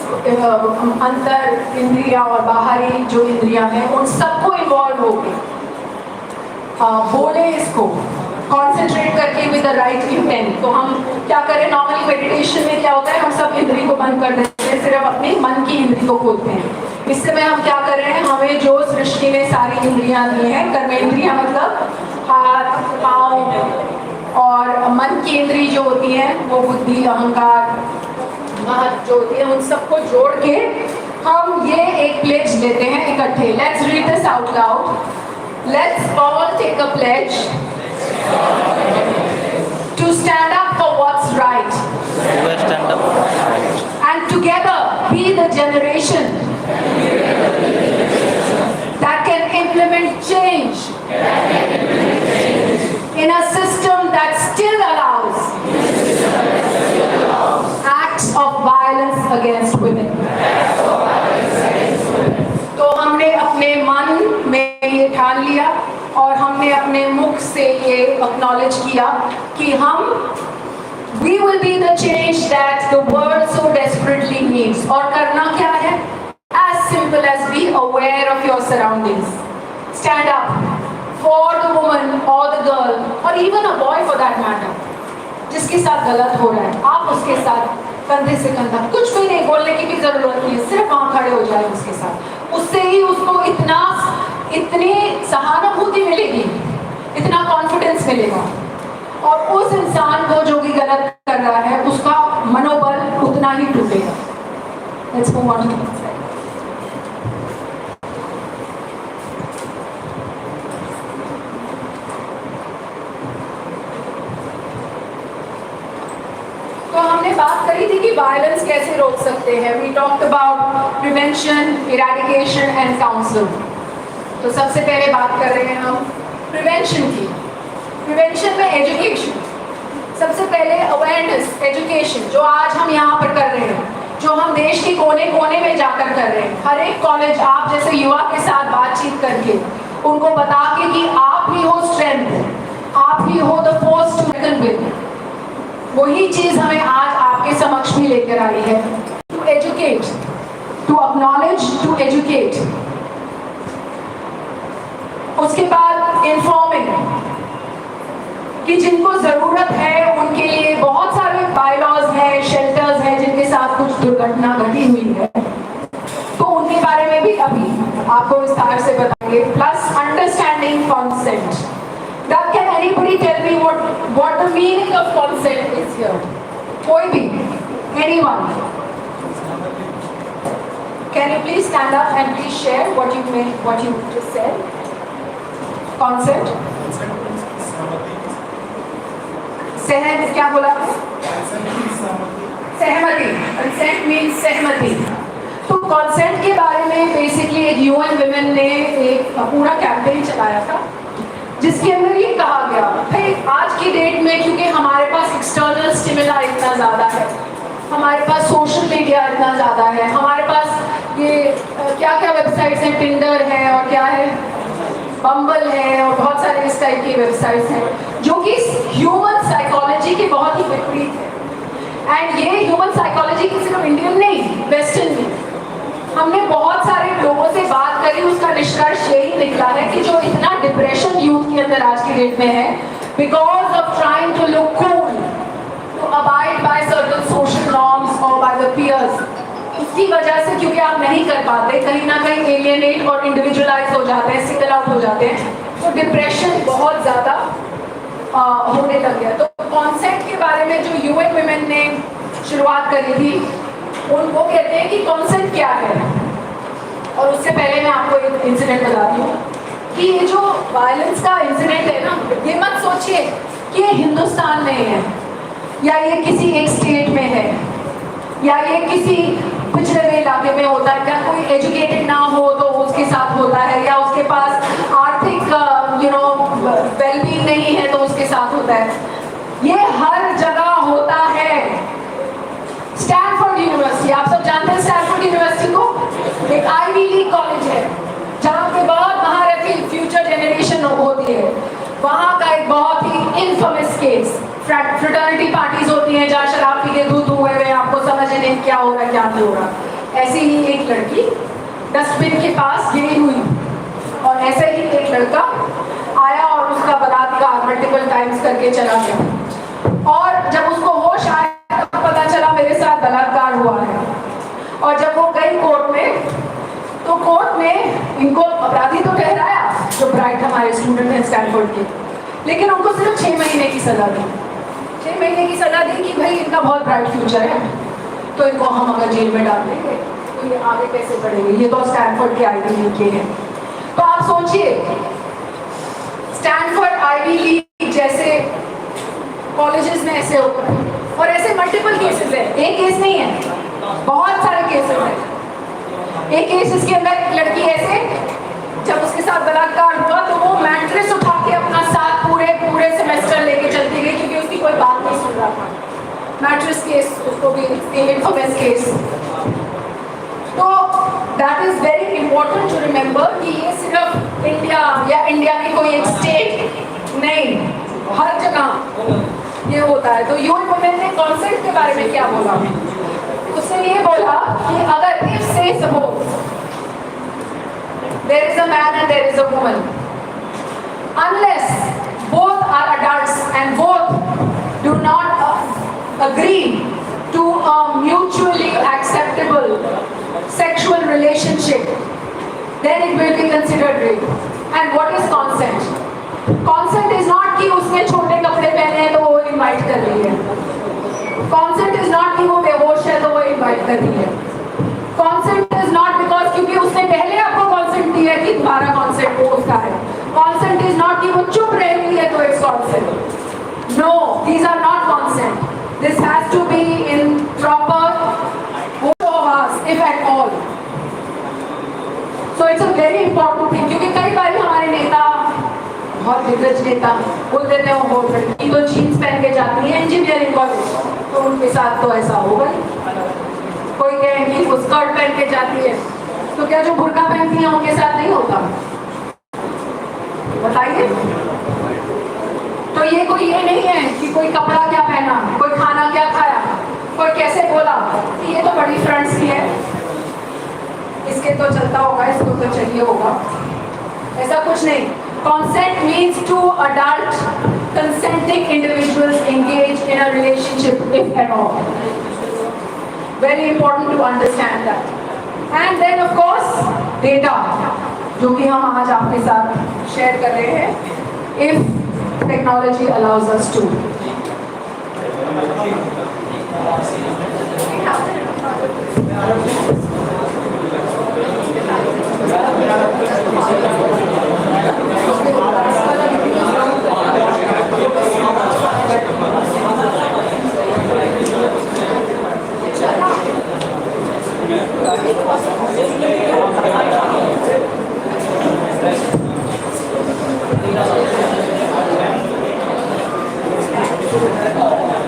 अंतर इंद्रियां और बाहरी जो इंद्रियां हैं, उन सबको इन्वॉल्व होके बोले इसको कॉन्सेंट्रेट करके विद द राइट इंटेंट. तो हम क्या करें, नॉर्मली मेडिटेशन में क्या होता है, हम सब इंद्री को बंद कर देते हैं, सिर्फ अपनी मन की इंद्री को खोलते हैं. इस समय हम क्या कर रहे हैं, हमें जो सृष्टि ने सारी इंद्रियां दी हैं, कर्मेंद्रियां मतलब हाथ, पाँव, और मन की इंद्री जो होती है वो बुद्धि, अहंकार, महत जो होती है, उन सबको जोड़ के हम ये एक प्लेज लेते हैं इकट्ठे. Let's read this out loud. Let's all take a pledge to stand up for what's right. Stand up. And together be the generation that can implement change in a system that still allows acts of violence against women. तो हमने अपने मन में ये ठान लिया और हमने अपने मुख से ये acknowledge किया कि हम we will be the change that the world so desperately needs. और करना क्या है? As simple as be aware of your surroundings. Stand up for the woman or the girl or even a boy for that matter. जिसके साथ गलत हो रहा है, आप उसके साथ कंधे से कंधा, कुछ भी नहीं बोलने की भी जरूरत नहीं है, सिर्फ वहाँ खड़े हो जाए उसके साथ. उससे ही उसको इतनी सहानुभूति मिलेगी, इतना कॉन्फिडेंस मिलेगा, और उस इंसान को जो भी गलत कर रहा है उसका मनोबल उतना ही टूटेगा. Let's move on to the next slide. तो हमने बात करी थी कि वायलेंस कैसे रोक सकते हैं. We talked about prevention, eradication and council. तो सबसे पहले बात कर रहे हैं हम प्रिवेंशन की. प्रिवेंशन में एजुकेशन, सबसे पहले अवेयरनेस, एजुकेशन, जो आज हम यहाँ पर कर रहे हैं, जो हम देश के कोने कोने में जाकर कर रहे हैं. हर एक कॉलेज आप जैसे युवा के साथ बातचीत करके उनको बता के कि आप ही हो स्ट्रेंथ, आप ही हो the force to reckon with. वही चीज हमें आज आपके समक्ष भी लेकर आई है. To educate, to acknowledge, to educate. उसके बाद इन्फॉर्मिंग कि जिनको जरूरत है उनके लिए बहुत सारे बायलॉज हैं, शेल्टर्स हैं जिनके साथ कुछ दुर्घटना घटी हुई है, तो उनके बारे में भी अभी आपको विस्तार से बताएंगे. Plus understanding consent. That can anybody tell me what the meaning of consent is here? कोई भी, anyone? Can you please stand up and please share what you just said? Consent. क्या बोला? सहमति। कंसेंट मीन्स सहमति। तो कंसेंट के बारे में बेसिकली एक यूएन विमेन ने एक पूरा कैंपेन चलाया था, जिसके अंदर ये कहा गया भाई आज की डेट में, क्योंकि हमारे पास एक्सटर्नल स्टिमुला इतना ज़्यादा है, हमारे पास सोशल मीडिया इतना ज़्यादा है, हमारे पास ये क्या क्या वेबसाइट्स हैं, टिंडर है और क्या है, बम्बल है और बहुत सारे इस टाइप की वेबसाइट्स हैं जो कि ह्यूमन साइकोलॉजी के बहुत ही विपरीत है। एंड ये ह्यूमन साइकोलॉजी की सिर्फ इंडियन नहीं, वेस्टर्न भी। हमने बहुत सारे लोगों से बात करी, उसका निष्कर्ष यही निकला है कि जो इतना डिप्रेशन यूथ के अंदर आज की डेट में है, because of trying to look cool, to abide by certain social norms और बाय द पीयर्स, उसकी वजह से क्योंकि आप नहीं कर पाते, कहीं ना कहीं एलियनेट और इंडिविजुअलाइज हो जाते हैं, सिंगल आउट हो जाते हैं, तो डिप्रेशन बहुत ज़्यादा होने लग गया। तो कॉन्सेप्ट के बारे में जो यूएन विमेन ने शुरुआत करी थी, उनको कहते हैं कि कॉन्सेप्ट क्या है। और उससे पहले मैं आपको एक इंसिडेंट बताती हूँ कि ये जो वायलेंस का इंसिडेंट है ना, ये मत सोचिए कि ये हिंदुस्तान में है या ये किसी एक स्टेट में है या ये किसी पिछड़े हुए इलाके में होता है, क्या कोई एजुकेटेड ना हो तो उसके साथ होता है, या उसके पास आर्थिक वेलबींग नहीं है तो उसके साथ होता है। ये हर जगह होता है। स्टैनफोर्ड यूनिवर्सिटी, आप सब जानते हैं स्टैनफोर्ड यूनिवर्सिटी को, एक आईवी लीग कॉलेज है जहाँ पे बहुत महारथी फ्यूचर जनरेशन होती है। वहाँ का एक बहुत ही इनफेमस केस, फ्रेटर्निटी पार्टीज होती हैं जहाँ शराब पी के दूध हुए हुए, आपको समझ नहीं क्या हो रहा क्या नहीं हो रहा। ऐसी ही एक लड़की डस्टबिन के पास गिरी हुई और ऐसे ही एक लड़का आया और उसका बलात्कार मल्टीपल टाइम्स करके चला गया। और जब उसको होश आया तब पता चला मेरे साथ बलात्कार हुआ है। और जब वो गई कोर्ट में, तो कोर्ट में इनको अपराधी तो ठहराया, जो ब्राइट हमारे स्टूडेंट हैं स्टैनफोर्ड के, लेकिन उनको सिर्फ 6 महीने की सजा दी। 6 महीने की सजा दी कि भाई इनका बहुत ब्राइट फ्यूचर है, तो इनको हम अगर जेल में डाल देंगे तो ये आगे कैसे बढ़ेंगे। ये तो स्टैनफोर्ड के आईवी लीग के हैं। तो आप सोचिए, स्टैनफोर्ड आईवी लीग जैसे कॉलेजेस में ऐसे होता है, और ऐसे मल्टीपल केसेस है, एक केस नहीं है, बहुत सारे केसेस हैं। एक केस इसके अंदर एक लड़की ऐसे, जब उसके साथ बलात्कार हुआ तो वो मैट्रेस उठा के अपना साथ पूरे सेमेस्टर लेके चलती गई, क्योंकि उसकी कोई बात नहीं सुन रहा था। मैट्रेस केस, उसको भी इनफेमस केस। तो that is very important to remember कि ये सिर्फ इंडिया या इंडिया की कोई एक स्टेट नहीं, हर जगह ये होता है। तो यूएन वुमेन ने कॉन्सेप्ट के बारे में क्या बोला? उसने ये बोला कि अगर इफ से suppose there is a man and there is a woman, unless both are adults and both do not agree to a mutually acceptable sexual relationship, then it will be considered rape. And what is consent? Consent is not कि उसने छोटे कपड़े पहने हैं तो वो इनवाइट कर रही है। Consent is not कि वो बेहोश है तो वो इनवाइट कर रही है। Consent is not because क्योंकि उसने पहले आपको consent दिया है कि तुम्हारा consent वो उसका है। Consent is not कि वो चुप रही है तो it's consent. No, these are not consent. This has to be in proper both of us, if at all. So it's a very important thing. क्योंकि कई बार हमारे नेता, बहुत दिग्गज नेता बोल देते हैं वो लड़की तो जीन्स पहन के जाती है इंजीनियरिंग कॉलेज, तो उनके साथ तो ऐसा होगा ही। कोई कहेंगे वो स्कर्ट पहन के जाती है, तो क्या जो बुर्का पहनती है उनके साथ नहीं होता? बताइए। तो ये कोई ये नहीं है कि कोई कपड़ा क्या पहना, कोई खाना क्या खाया, कोई कैसे बोला, ये तो बड़ी फ्रंट्स की है, इसके तो चलता होगा, इसको तो चाहिए होगा, ऐसा कुछ नहीं। Consent means two adult consenting individuals engage in a relationship, if at all. Very important to understand that. And then of course data, जो कि हम आज आपके साथ शेयर कर रहे हैं, if technology allows us to.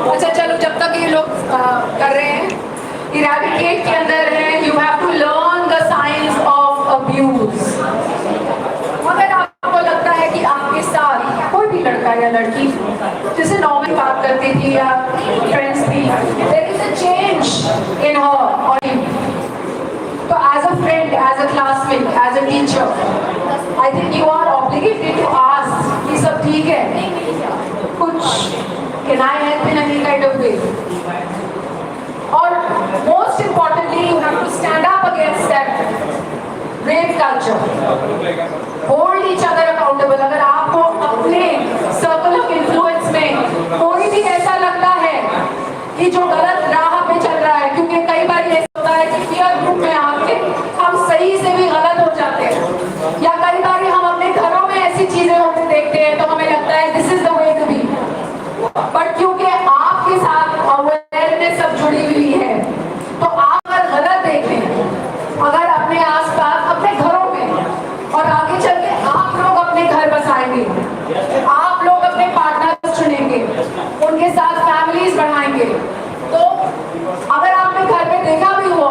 अच्छा चलो, जब तक ये लोग कर रहे हैं, इरेडिकेट के अंदर है, you have to learn the science of abuse. अगर आपको लगता है कि आपके साथ कोई भी लड़का या लड़की जैसे नॉर्मल बात करती थी या फ्रेंड्स थी, there is a change in her और इन, तो as a friend, as a classmate, as a teacher, I think you are obligated to ask कि सब ठीक है, कुछ can I help in any kind of way? Or most importantly, you have to stand up against that rape culture. Hold each other accountable. अगर आपको अपने सर्कल ऑफ इन्फ्लुएंस में कोई भी ऐसा लगता है कि जो गलत राह पे चल रहा है, क्योंकि कई बार ऐसा होता है कि पीयर ग्रुप में आके हम सही से भी गलत हो जाते हैं, या कई बार हम अपने घरों में ऐसी चीजें होते देखते हैं तो हमें लगता है this is the way to be, but क्योंकि आपके साथ अवेयरनेस सब जुड़ी हुई है, तो आप अगर गलत देखें, अगर अपने आसपास, अपने घरों में, और आगे चल के आप लोग अपने घर बसाएंगे, आप लोग अपने पार्टनर्स चुनेंगे, उनके साथ फैमिलीज बढ़ाएंगे, तो अगर आपने घर में देखा भी हो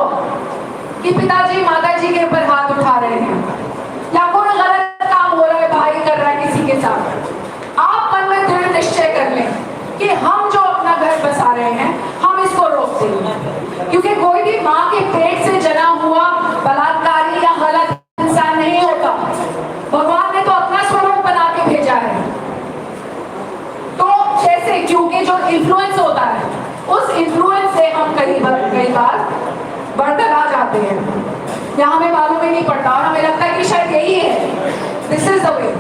कि पिताजी माताजी के ऊपर हाथ उठा रहे हैं या कोई गलत काम हो रहा है, भाई कर रहा है किसी के साथ, आप मन में दृढ़ निश्चय कर लें कि हम जो अपना घर बसा रहे हैं हम इसको रोक देंगे, क्योंकि कोई भी माँ के पेट से जना हुआ बलात्कारी या गलत इंसान नहीं होता, भगवान ने तो अपना स्वरूप बना के भेजा है। तो जैसे क्योंकि जो इन्फ्लुएंस होता है, उस इन्फ्लुएंस से हम कई बार बरतरा जाते हैं, या हमें मालूम ही नहीं पड़ता और हमें लगता है कि शायद यही है, this is the way.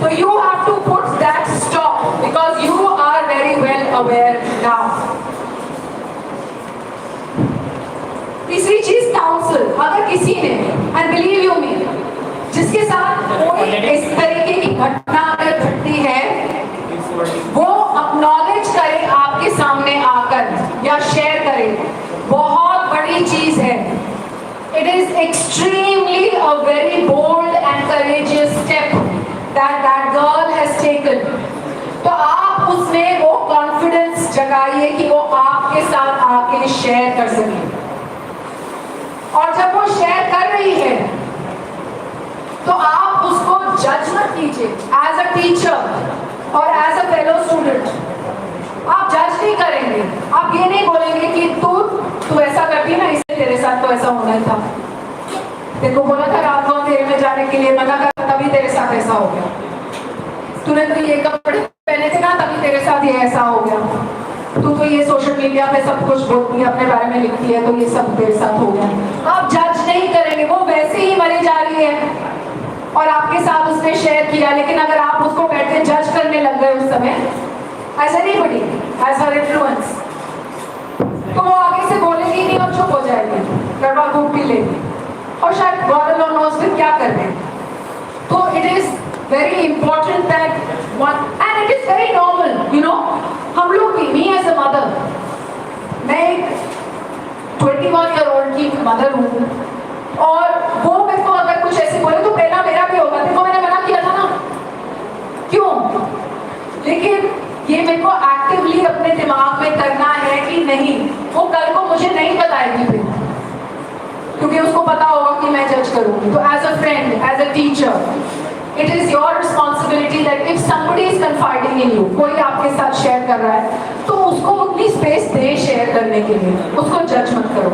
So you have to put that stop because you are very well aware now. तीसरी चीज काउंसल, अगर किसी ने, and believe you me, जिसके साथ कोई इस तरीके की घटना अगर घटती है, वो acknowledge करे आपके सामने आकर या शेयर करे, बहुत बड़ी चीज है। It is extremely a very bold and courageous step that girl has taken. तो आप उसमें वो कॉन्फिडेंस जगाइए कि वो आपके साथ आके शेयर कर सके, और जब वो शेयर कर रही है तो आप उसको जज मत कीजिए एज अ टीचर और एज अ फेलो स्टूडेंट। आप जज नहीं करेंगे, आप ये नहीं बोलेंगे कि तू ऐसा करती है ना, इसलिए तेरे साथ तो ऐसा होना था, देखो बोला था रात को अंधेरे में जाने के लिए, मना करा तभी तेरे साथ ऐसा हो गया, तूने तो ये कपड़े पहने थे ना तभी तेरे साथ ये ऐसा हो गया, तू तो ये सोशल मीडिया पे सब कुछ बोलती है, अपने बारे में लिखती है, तो ये सब तेरे साथ हो गया। आप जज नहीं करेंगे, वो वैसे ही मरी जा रही है और आपके साथ उसने शेयर किया, लेकिन अगर आप उसको बैठ के जज करने लग गए उस समय, ऐसा नहीं बड़ी एज हर इन्फ्लुएंस, तो वो आगे से बोलेगी नहीं और चुप हो जाएगी, गड़बड़ घूम भी लेगी, और शायद गॉड नोज फिर क्या कर रहे हैं। तो it is very important that one, and it is very normal, you know, हम लोग भी, मी एज अ मदर, मैं एक 21 ईयर ओल्ड की मदर हूँ, और वो मेरे को अगर कुछ ऐसे बोले तो पहला मेरा भी होगा, देखो मैंने मना किया था ना, क्यों, लेकिन ये मेरे को एक्टिवली अपने दिमाग में करना है कि नहीं, वो कल को मुझे नहीं बताएगी फिर, क्योंकि उसको पता होगा कि मैं जज करूंगी। तो as a friend, as a teacher, it is your responsibility that if somebody is confiding in you, कोई आपके साथ शेयर कर रहा है, तो उसको उतनी स्पेस दे शेयर करने के लिए, उसको जज मत करो।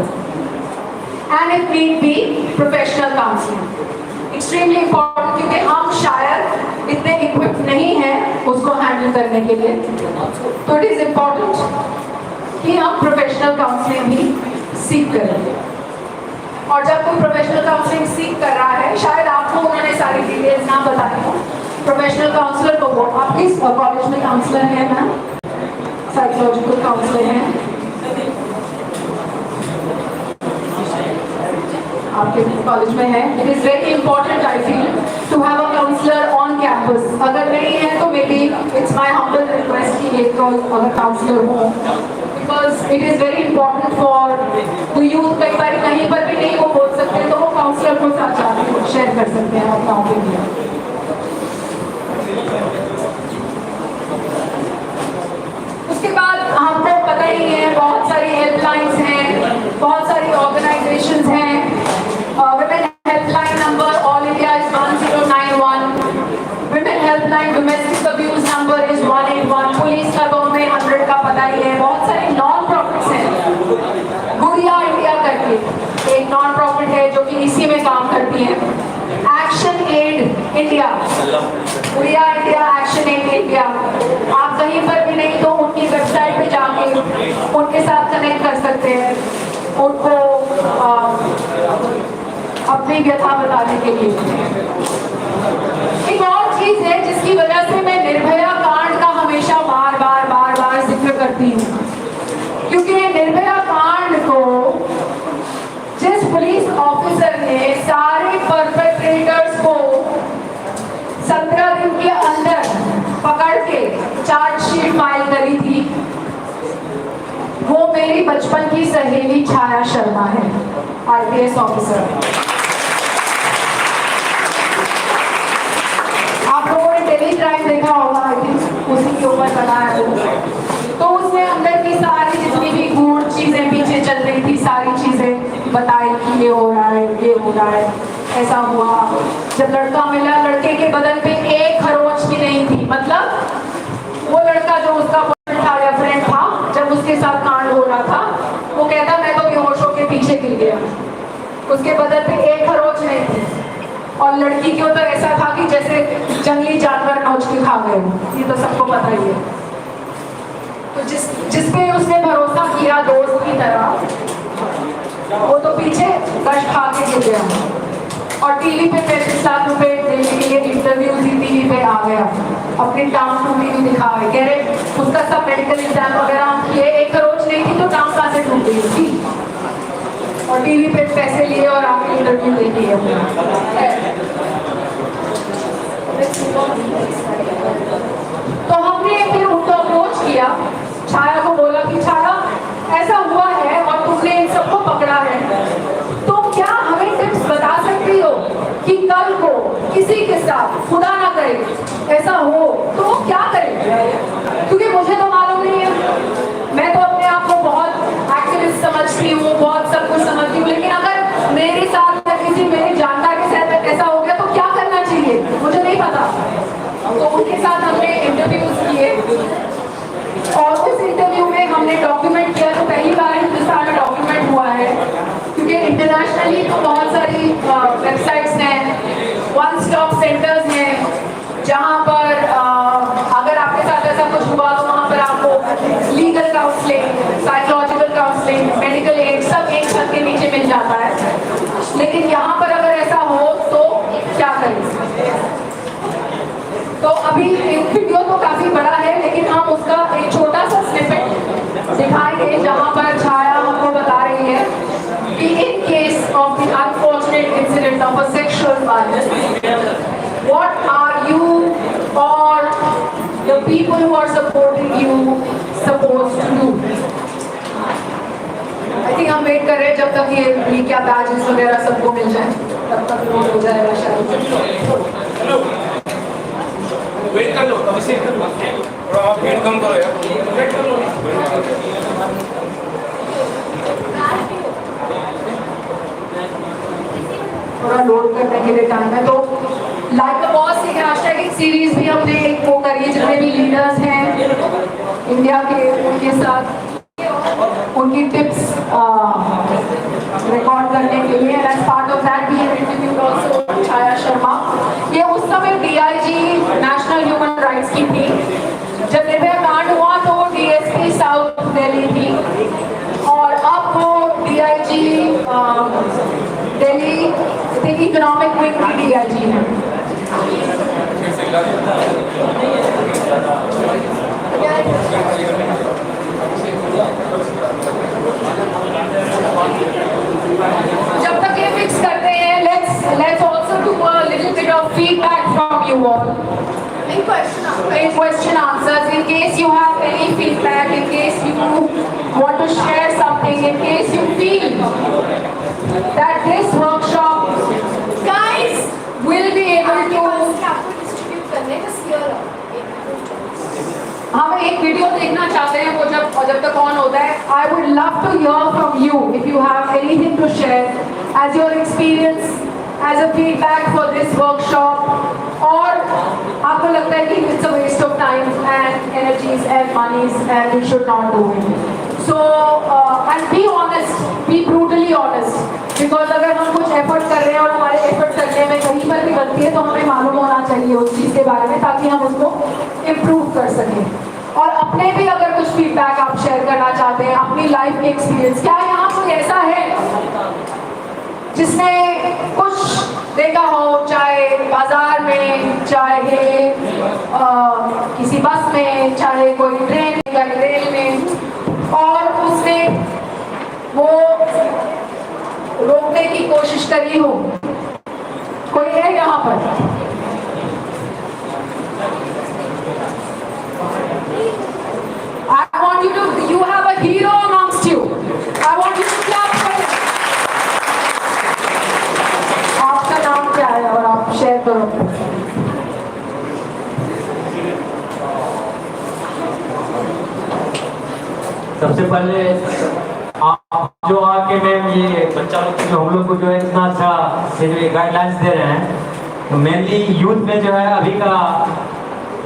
And if need be professional counselling, extremely important, क्योंकि हम शायद इतने इक्विप्ड नहीं हैं उसको हैंडल करने के लिए, तो इट इज इम्पॉर्टेंट कि हम प्रोफेशनल काउंसलिंग भी सीख करें। और जब कोई प्रोफेशनल काउंसलिंग सीख कर रहा है, शायद आपको उन्होंने सारी डिटेल्स ना बताई हो, प्रोफेशनल काउंसलर को, वो आपके कॉलेज में काउंसलर है ना, साइकोलॉजिकल काउंसलर है आपके कॉलेज में है, it is very important I feel to have a counsellor on campus. अगर नहीं है तो maybe it's my humble request कि एक अगर काउंसलर हो, because it is very important for the youth. कई बार कहीं पर भी नहीं वो बोल सकते, तो वो काउंसलर को साथ जाकर शेयर कर सकते हैं अपना ओपिनियन। होती है, एक्शन एड इंडिया, उड़िया इंडिया, एक्शन एड इंडिया। आप कहीं पर भी नहीं तो उनकी वेबसाइट पे जाके उनके साथ कनेक्ट कर सकते हैं, उनको अपनी व्यथा बताने के लिए। एक और चीज है जिसकी वजह से मैं निर्भया कांड का हमेशा बार बार जिक्र करती हूँ, क्योंकि निर्भया कांड को जिस पुलिस ऑफिसर ने सारे परपेट्रेटर्स को 17 दिन के अंदर पकड़ के चार्जशीट फाइल करी थी, वो मेरी बचपन की सहेली छाया शर्मा है, IPS ऑफिसर। आप लोगों ने दिल्ली क्राइम देखा होगा, आई थिंक उसी के ऊपर बना है वो। तो उसने अंदर की सारी जितनी भी गूढ़ चीजें पीछे चल रही थी, सारी चीजें बताई कि ये हो रहा है, ये हो रहा है, ऐसा हुआ। जब लड़का मिला, लड़के के बदन पे एक खरोच की नहीं थी, मतलब वो लड़का जो उसका बॉयफ्रेंड था या फ्रेंड था, जब उसके साथ कांड हो रहा था, वो कहता मैं तो बेहोश होकर पीछे गिर गया, उसके बदन पे एक खरोच नहीं थी। और लड़की के ऊपर ऐसा था कि जैसे जंगली जानवर नोच के खा गए, ये तो सबको पता ही है। तो जिसपे उसने भरोसा किया दोस्त की तरह, वो तो पीछे गश खा के गिर गया और टीवी पे 35 लाख रुपए देने के लिए इंटरव्यू ही टीवी पे आ गया, अपनी टांग टूटी हुई दिखा रहे, कह रहे उसका सब मेडिकल एग्जाम वगैरह किए, एक खरोच नहीं थी तो टांग कहाँ से टूट गई थी, और टीवी पे पैसे लिए और आपने इंटरव्यू दे दी है। तो हमने फिर उनको अप्रोच किया, छाया को बोला कि छाया ऐसा हुआ है और तुमने इन सबको पकड़ा है, तो क्या हमें टिप्स बता सकती हो कि कल को किसी के साथ खुदा ना करे ऐसा हो तो वो क्या करे, क्योंकि मुझे तो मालूम नहीं है, मैं तो अपने आप को बहुत एक्टिविस्ट समझती हूँ, बहुत सब कुछ समझती हूँ, लेकिन अगर मेरे साथ या किसी मेरे जानकार के साथ ऐसा हो गया तो क्या करना चाहिए, मुझे नहीं पता। तो उनके साथ हमने इंटरव्यूज किए और उस इंटरव्यू में हमने डॉक्यूमेंट किया, तो पहली बार हिंदुस्तान में डॉक्यूमेंट हुआ है, क्योंकि इंटरनेशनली तो बहुत सारी वेबसाइट्स हैं, वन स्टॉप सेंटर्स हैं, जहाँ पर अगर आपके साथ ऐसा कुछ हुआ तो वहाँ पर आपको legal counselling, psychological counselling, medical aid सब एक छत के नीचे मिल जाता है। लेकिन यहाँ पर अगर ऐसा हो तो क्या करें? तो अभी एक वीडियो तो काफी बड़ा है, लेकिन हम उसका एक छोटा सा स्निपेट दिखाएंगे, जहाँ पर छाया हमको बता रही है कि in case of the unfortunate incident of a sexual violence, what are you और the people who are supporting you supposed to do. I think हम वेट कर रहे हैं जब तक ये क्या बैजेस वगैरह सबको मिल जाए, तब तक लोड हो जाएगा शायद। वेट कर लो, थोड़ा आप वेट कम करो यार, वेट कर लो। थोड़ा लोड करने के लिए टाइम है। तो लाइक अ बॉस एक हैशटैग सीरीज भी हमने एक वो करी है, जितने भी लीडर्स हैं इंडिया के, उनके साथ उनकी टिप्स रिकॉर्ड करने के लिए, as part of that we have interviewed also Chhaya Sharma. ये उस समय DIG नेशनल ह्यूमन राइट्स की थी, जब निर्भया कांड हुआ तो वो DSP साउथ दिल्ली थी, और अब वो DIG दिल्ली इकोनॉमिक विंग की DIG है। जब तक ये फिक्स करते हैं, let's also do a little bit of feedback from you all. In question answers, in case you have any feedback, in case you want to share something, in case you feel that this workshop guys will be able to हम एक वीडियो देखना चाहते हैं, वो जब तक ऑन होता है, I would love to hear from you if you have anything to share as your experience, as a feedback for this workshop, और आपको लगता है कि it's a waste of time and energies and monies and we should not do it. So and be honest, be brutally honest, because अगर हम कुछ एफर्ट कर रहे हैं और हमारे एफर्ट करने में कहीं पर भी गलती है तो हमें मालूम होना चाहिए उस चीज़ के बारे में, ताकि हम उसको इम्प्रूव कर सकें। और अपने भी अगर कुछ फीडबैक आप शेयर करना चाहते हैं अपनी लाइफ के एक्सपीरियंस, क्या यहाँ कोई ऐसा है जिसने कुछ देखा हो, चाहे बाजार में, चाहे किसी बस में, चाहे कोई ट्रेन या रेल में, और उसने वो रोकने की कोशिश करी हो? कोई है यहाँ पर? I want you have a hero amongst you. I want you to clap for him. आपका नाम क्या है और आप शेयर करो। सबसे पहले आप जो आके मैम ये बच्चा लोग जो हम लोग को जो है इतना अच्छा से जो गाइडलाइंस दे रहे हैं, तो मेनली यूथ में जो है अभी का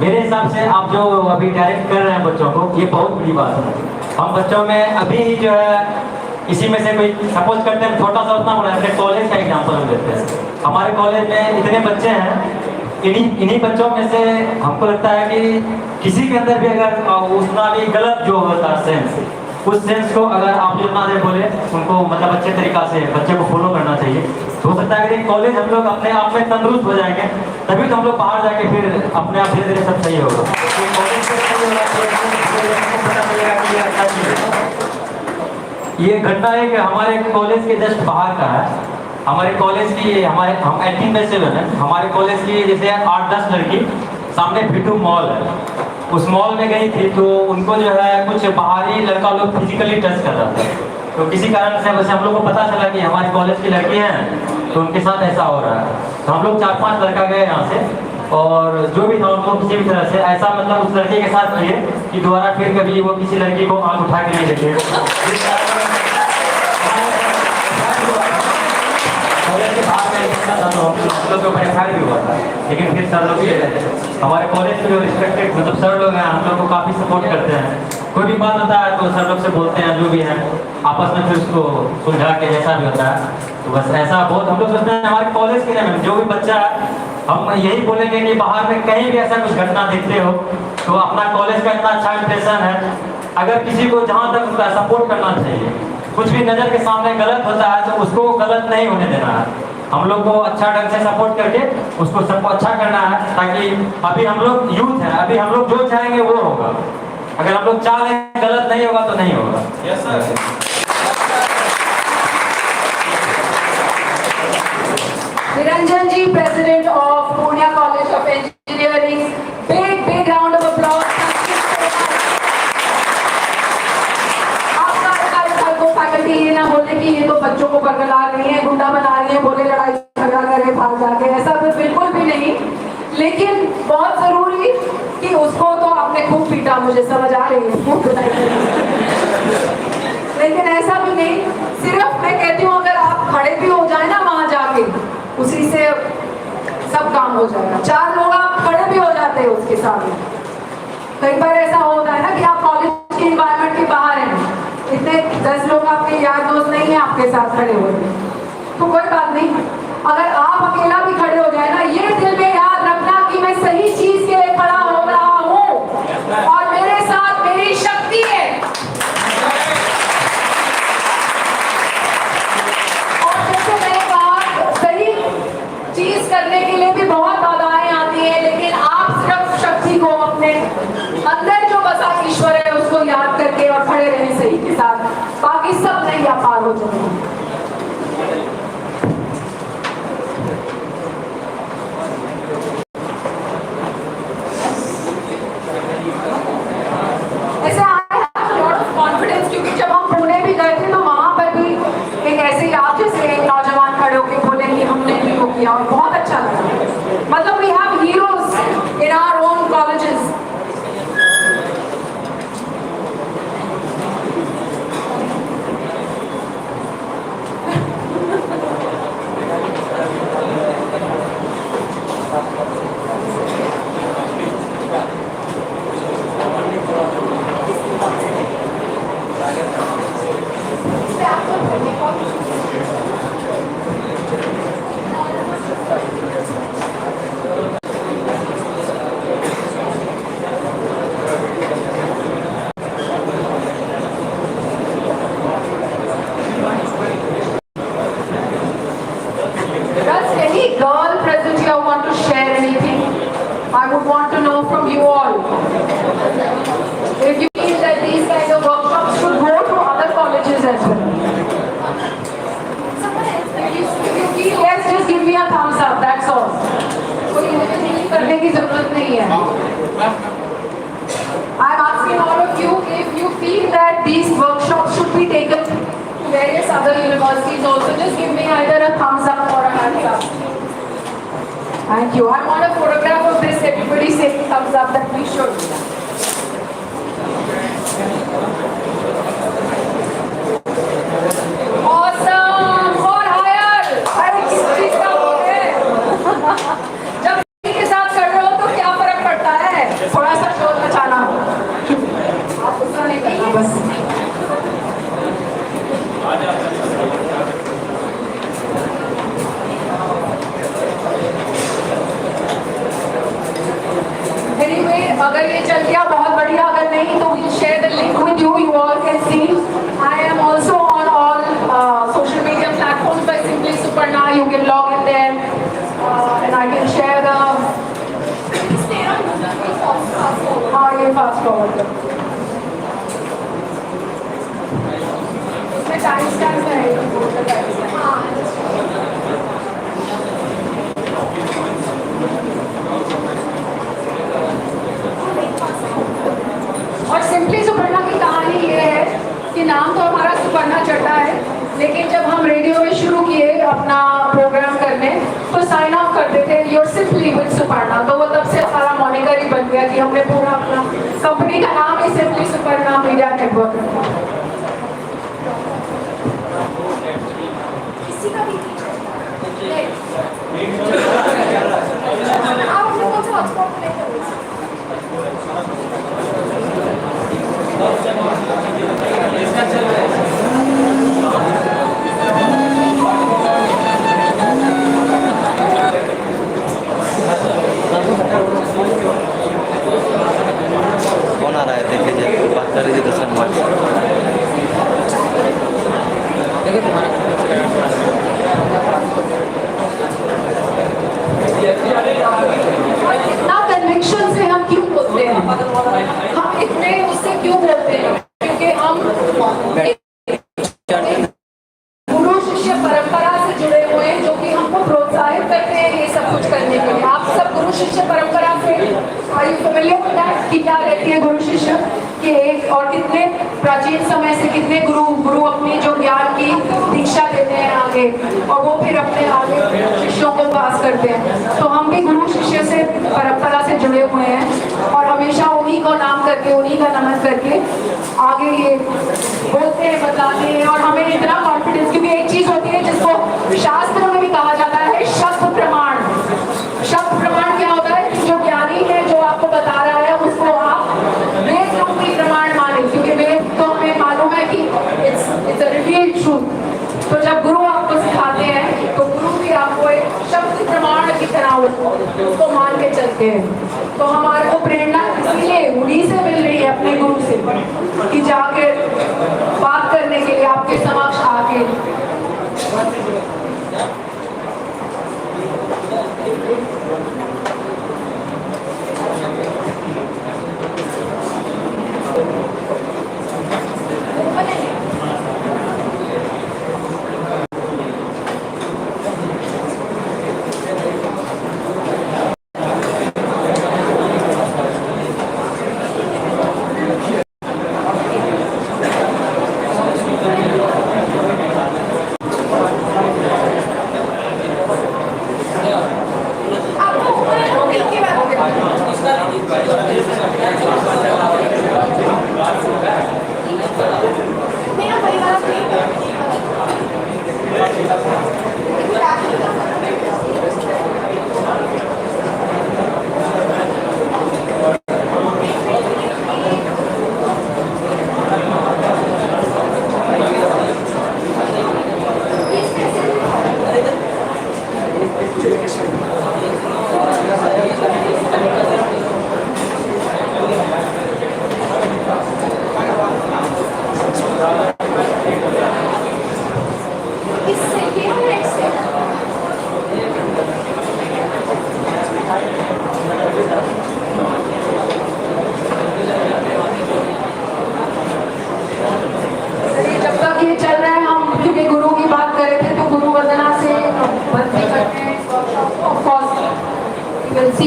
मेरे हिसाब से आप जो अभी डायरेक्ट कर रहे हैं बच्चों को, ये बहुत बड़ी बात है। हम बच्चों में अभी ही जो है इसी में से कोई सपोज करते हैं, छोटा सा उतना बड़ा अपने कॉलेज का एग्जाम्पल हम लेते हैं। हमारे कॉलेज में इतने बच्चे हैं, इन्हीं बच्चों में से हमको लगता है कि किसी के अंदर भी अगर उतना भी गलत जो होता है सेंस, उस सेंस को अगर आप जितना देर बोले उनको मतलब अच्छे तरीका से बच्चे को फॉलो करना चाहिए। तो हो सकता है कि कॉलेज हम लोग अपने आप में तंदुरुस्त हो जाएंगे, तभी तो हम लोग बाहर जाके फिर अपने आप धीरे धीरे सब सही होगा। तो कॉलेज से सही होगा तो पता चलेगा कि ये अच्छा चीज़ है। ये घटना है कि हमारे कॉलेज के जस्ट बाहर का है। हमारे कॉलेज की हम 18 में 7 है, हमारे कॉलेज की जैसे 8-10 लड़की सामने फिटू मॉल है, उस मॉल में गई थी, तो उनको जो है कुछ बाहरी लड़का लोग फिजिकली टच कर रहा था। तो किसी कारण से वैसे हम लोग को पता चला कि हमारे कॉलेज की लड़की हैं, तो उनके साथ ऐसा हो रहा है। तो हम लोग 4-5 लड़का गए यहाँ से, और जो भी था उनको किसी भी तरह से ऐसा मतलब उस लड़के के साथ किए कि दोबारा फिर कभी वो किसी लड़की को आँख उठा के नहीं देखे। भी हुआ था, लेकिन फिर सर लोग हमारे कॉलेज के जो रिस्पेक्टेड मतलब सर लोग हैं, हम लोग को काफ़ी सपोर्ट करते हैं। कोई भी बात होता है तो सर लोग से बोलते हैं, जो भी है आपस में फिर उसको सुलझा के जैसा भी होता है। तो बस ऐसा बहुत हम लोग सोचते हैं हमारे कॉलेज के लिए जो भी बच्चा है, हम यही बोलेंगे कि बाहर में कहीं भी ऐसा कुछ घटना देखते हो तो अपना कॉलेज का इतना अच्छा इंप्रेशन है, अगर किसी को जहाँ तक उसका सपोर्ट करना चाहिए, कुछ भी नज़र के सामने गलत होता है तो उसको गलत नहीं होने देना है। हम लोग को अच्छा ढंग से सपोर्ट करके उसको सबको अच्छा करना है, ताकि अभी हम लोग यूथ हैं, अभी हम लोग जो चाहेंगे वो होगा। अगर हम लोग चाह रहे हैं गलत नहीं होगा तो नहीं होगा। Yes sir. Niranjan ji, president of Purnia college of engineering, big round of applause. Faculty ये ना बोले कि ये तो बच्चों को बरगला रही है, गुंडा बना रही है, बोले लड़ाई झगड़ा करे भाग जाके, ऐसा तो बिल्कुल भी नहीं। लेकिन बहुत जरूरी कि उसको तो आपने खूब पीटा, मुझे समझ आ रही है, खूब पिटाई, लेकिन ऐसा भी नहीं। सिर्फ मैं कहती हूँ अगर आप खड़े भी हो जाए ना वहां जाके, उसी से सब काम हो जाएगा। 4 लोग आप खड़े भी हो जाते हैं उसके सामने। कई बार ऐसा होता है ना कि आप कॉलेज के इन्वायरमेंट के बाहर हैं, इतने 10 लोग आपके यार दोस्त नहीं है आपके साथ खड़े हुए, तो कोई बात नहीं। अगर आप अकेला भी खड़े हो जाए ना, ये दिल में याद रखना कि मैं सही चीज के लिए खड़ा हो रहा हूँ और मेरे साथ मेरी शक्ति है। और जैसे मैंने कहा, सही चीज करने के लिए भी बहुत बाधाएं आती हैं, लेकिन आप सिर्फ शक्ति को अपने अंदर जो बसा ईश्वर है उसको याद करके और खड़े रहे सही के साथ, बाकी सब नहीं आप पार हो जाएंगे। ऐसे I have lot of confidence, क्योंकि जब हम पुणे भी गए थे तो वहां पर भी एक ऐसे आप जैसे एक नौजवान खड़े होकर बोले कि हमने भी वो किया और बहुत अच्छा लगा। मतलब we have heroes in our own colleges. would want to know from you all if you feel that these kind of workshops should go to other colleges as well. If you feel yes, just give me a thumbs up, that's all. कोई इन्वेस्टिगेशन करने की जरूरत नहीं है. I'm asking all of you if you feel that these workshops should be taken to various other universities also. Just give me either a thumbs up or a hands up. Thank you. I want a photograph of this. Everybody say thumbs up that we should. Awesome. और higher. अरे किस चीज का हो है? जब किसी के साथ कर रहे हो तो क्या फर्क पड़ता है? थोड़ा सा शोर मचाना. आप उसका नहीं करना बस. Anyway, अगर ये चल गया बहुत बढ़िया, अगर नहीं तो we'll share the link with you. You all can see. I am also on all social media platforms by Simply Suparna. You can log in there and I can share the. हाँ ये fast forward. इसमें time stamp है. और सिंपली सुपर्णा की कहानी ये है कि नाम तो हमारा सुपर्णा चड्ढा है, लेकिन जब हम रेडियो में शुरू किए अपना प्रोग्राम करने तो साइन ऑफ करते थे योर सिंपली विद सुपर्णा. तो वो तब से हमारा मॉनिकर ही बन गया कि हमने पूरा अपना कंपनी का नाम ही सिंपली सुपर्णा मीडिया नेटवर्क रखा. कौन आ रहा है देखिए, बात कर रही थी 10 मार्च. इतना कन्विक्शन से हम क्यों बोलते हैं, हम इतने उससे क्यों बोलते हैं? क्योंकि हम गुरु शिष्य परंपरा से जुड़े हुए हैं जो कि हमको प्रोत्साहित करते हैं ये सब कुछ करने के लिए. आप सब गुरु शिष्य परंपरा से कि क्या रहती है गुरु शिष्य के एक और कितने प्राचीन समय से कितने गुरु अपनी जो ज्ञान की दीक्षा देते हैं आगे और वो फिर अपने आगे शिष्यों को पास करते हैं. तो हम भी गुरु शिष्य से परंपरा से जुड़े हुए हैं और हमेशा उन्हीं को नाम करके उन्हीं का नमन करके आगे ये बोलते हैं, बताते हैं. और हमें इतना कॉन्फिडेंस, क्योंकि एक चीज होती है जिसको शास्त्रों में भी कहा जाता है शब्द प्रमाण. शब्द प्रमाण क्या होता है? जो ज्ञानी है जो आपको बता रहा है उसको आप वेद रूपी प्रमाण माने, क्योंकि वेद तो हमें मालूम है कि इट्स अ रिवील्ड ट्रूथ. तो जब गुरु आपको सिखाते हैं तो गुरु भी आपको एक शब्द प्रमाण की तरह उसको मान के चलते हैं. तो हमारे को प्रेरणा इसीलिए उन्हीं से मिल रही है, अपने गुरु से, कि जाके बात करने के लिए आपके समक्ष आके.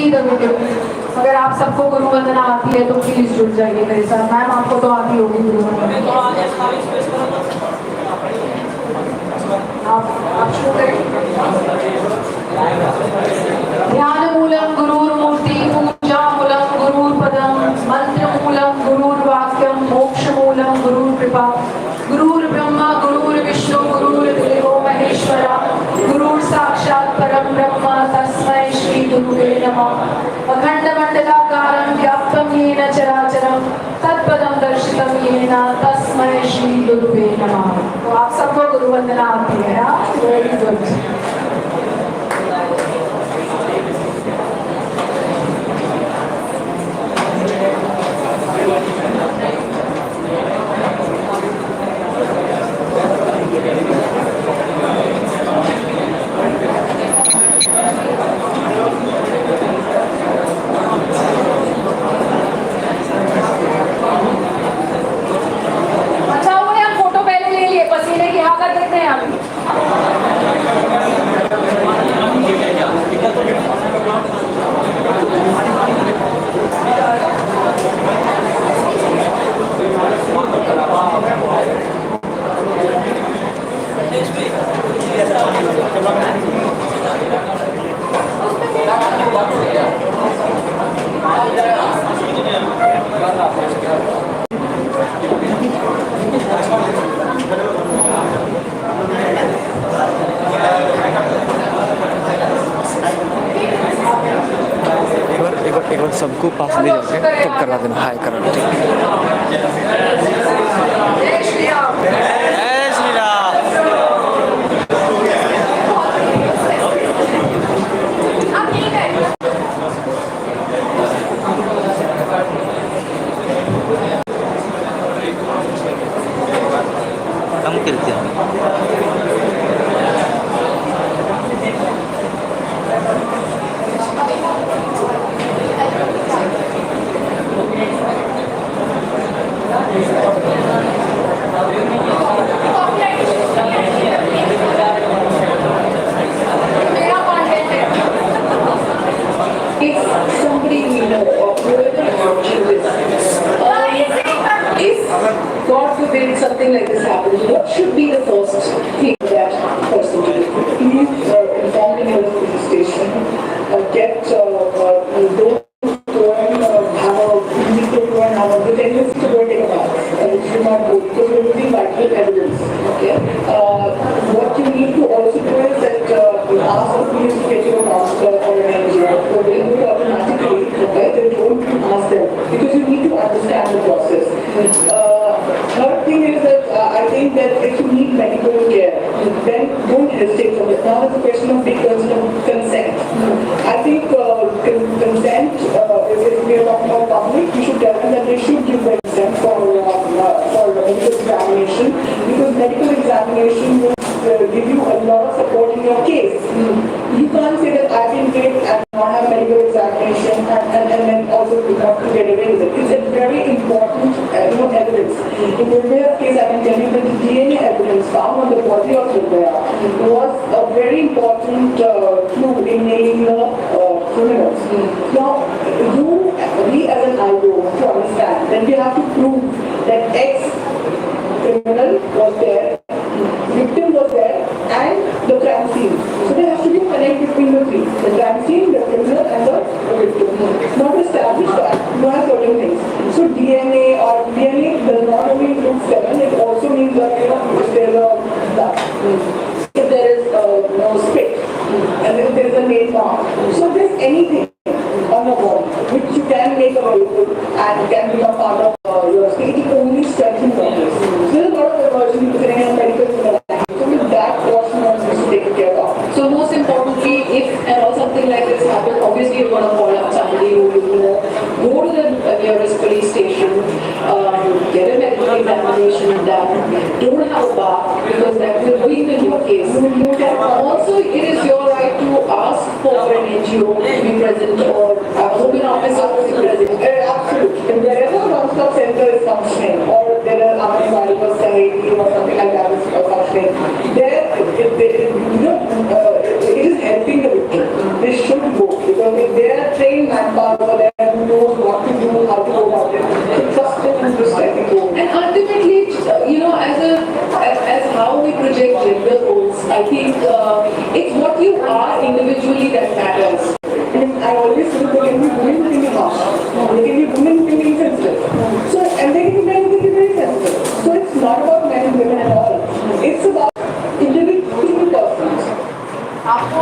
See the video. अगर आप सबको गुरु वंदना आती है तो प्लीज जुड़ जाइए मेरे साथ। मैम आपको तो आती होगी गुरु वंदना। आप शुरू करें। ध्यान मूलम गुरुर्मूर्ति पूजा मूलम गुरुर्पदम मंत्र मूलम गुरुर्वाक्यम मोक्ष मूलम गुरुर्कृपा गुरुर्ब्रह्मा गुरुर्विष्णु गुरुर्देवो महेश्वरा गुरुर्साक्षात् परं ब्रह्म तस्मै श्री गुरुवे नमः। अखंड मंडलाकारं व्याप्तं येन चराचरं तत्पदं दर्शितं येन तस्मै श्री गुरुवे नमः। तो आप सबको गुरु वंदना आती है। Very good. अच्छा हुआ यार फोटो पहले ले लिए, पसीने की हालत देखते हैं अभी। एक बार सबको पास ले जाके तब करवा देना। हाय करा जय श्री राम। जय श्री राम। अब ठीक है। हम करते हैं। मेरा content है। If somebody we know or whoever watching this, if God forbid something like this happens, what should be the first thing that person to do? Please inform me of the police station. Get don't go and have a the tendency to go and take a bath. You should not go because you're losing vital evidence. Okay. What you need to also do is that ask the police to get you a pastor or an NGO. So they do it automatically. Okay. They don't ask them because you need to understand the process. Third thing is that I think that if you need medical care, then don't hesitate from it. Now it's a question of consent. I think consent, if we are talking about public, we should tell them that they should give their consent for medical examination because medical examination will give you a lot of support in your case. You can't say that I've been raped and not have medical examination and then also not to get away with it. It's a very important evidence. In Nirbaya's case, I can tell you that the DNA evidence found on the body of Nirbhaya was a very important clue in nailing the criminals. Now, we as an IO have to understand that we have to prove that X criminal was there, victim was there, and the crime scene. So there has to be a connect between the three: the crime scene, the criminal, and the victim. Now to establish that, you have certain things. So DNA does not only include semen; it also means that if there is a blood, if there is spit, and if there is a nail mark. So if there's anything on your body which you can make available and can become part of your state, it only strengthens your case. So there's a lot of emergency training and medical training. So with that, portion of this to take care of. So most importantly, if something like this happens, obviously you're going to call up somebody who you know. Go to the nearest police station, get a medical examination done. Don't have a bath because that will weaken your case. Also, it is your right to ask for an NGO to be present or home officer to be present. Absolutely. And wherever a one-stop center is functioning or there are Anganwadi or Sahiti or something like that is functioning, there it is helping the victim. They should go because if they are trained there who knows what to do, how to go about it. Trust them and respect them. And ultimately, as how we project gender roles, I think it's what you are individually that matters. And I always say there can be women who can be harsh, there can be women who can be insensitive. So, and there can be men who can be very sensitive. So it's not about men and women at all. It's about individual persons. आपको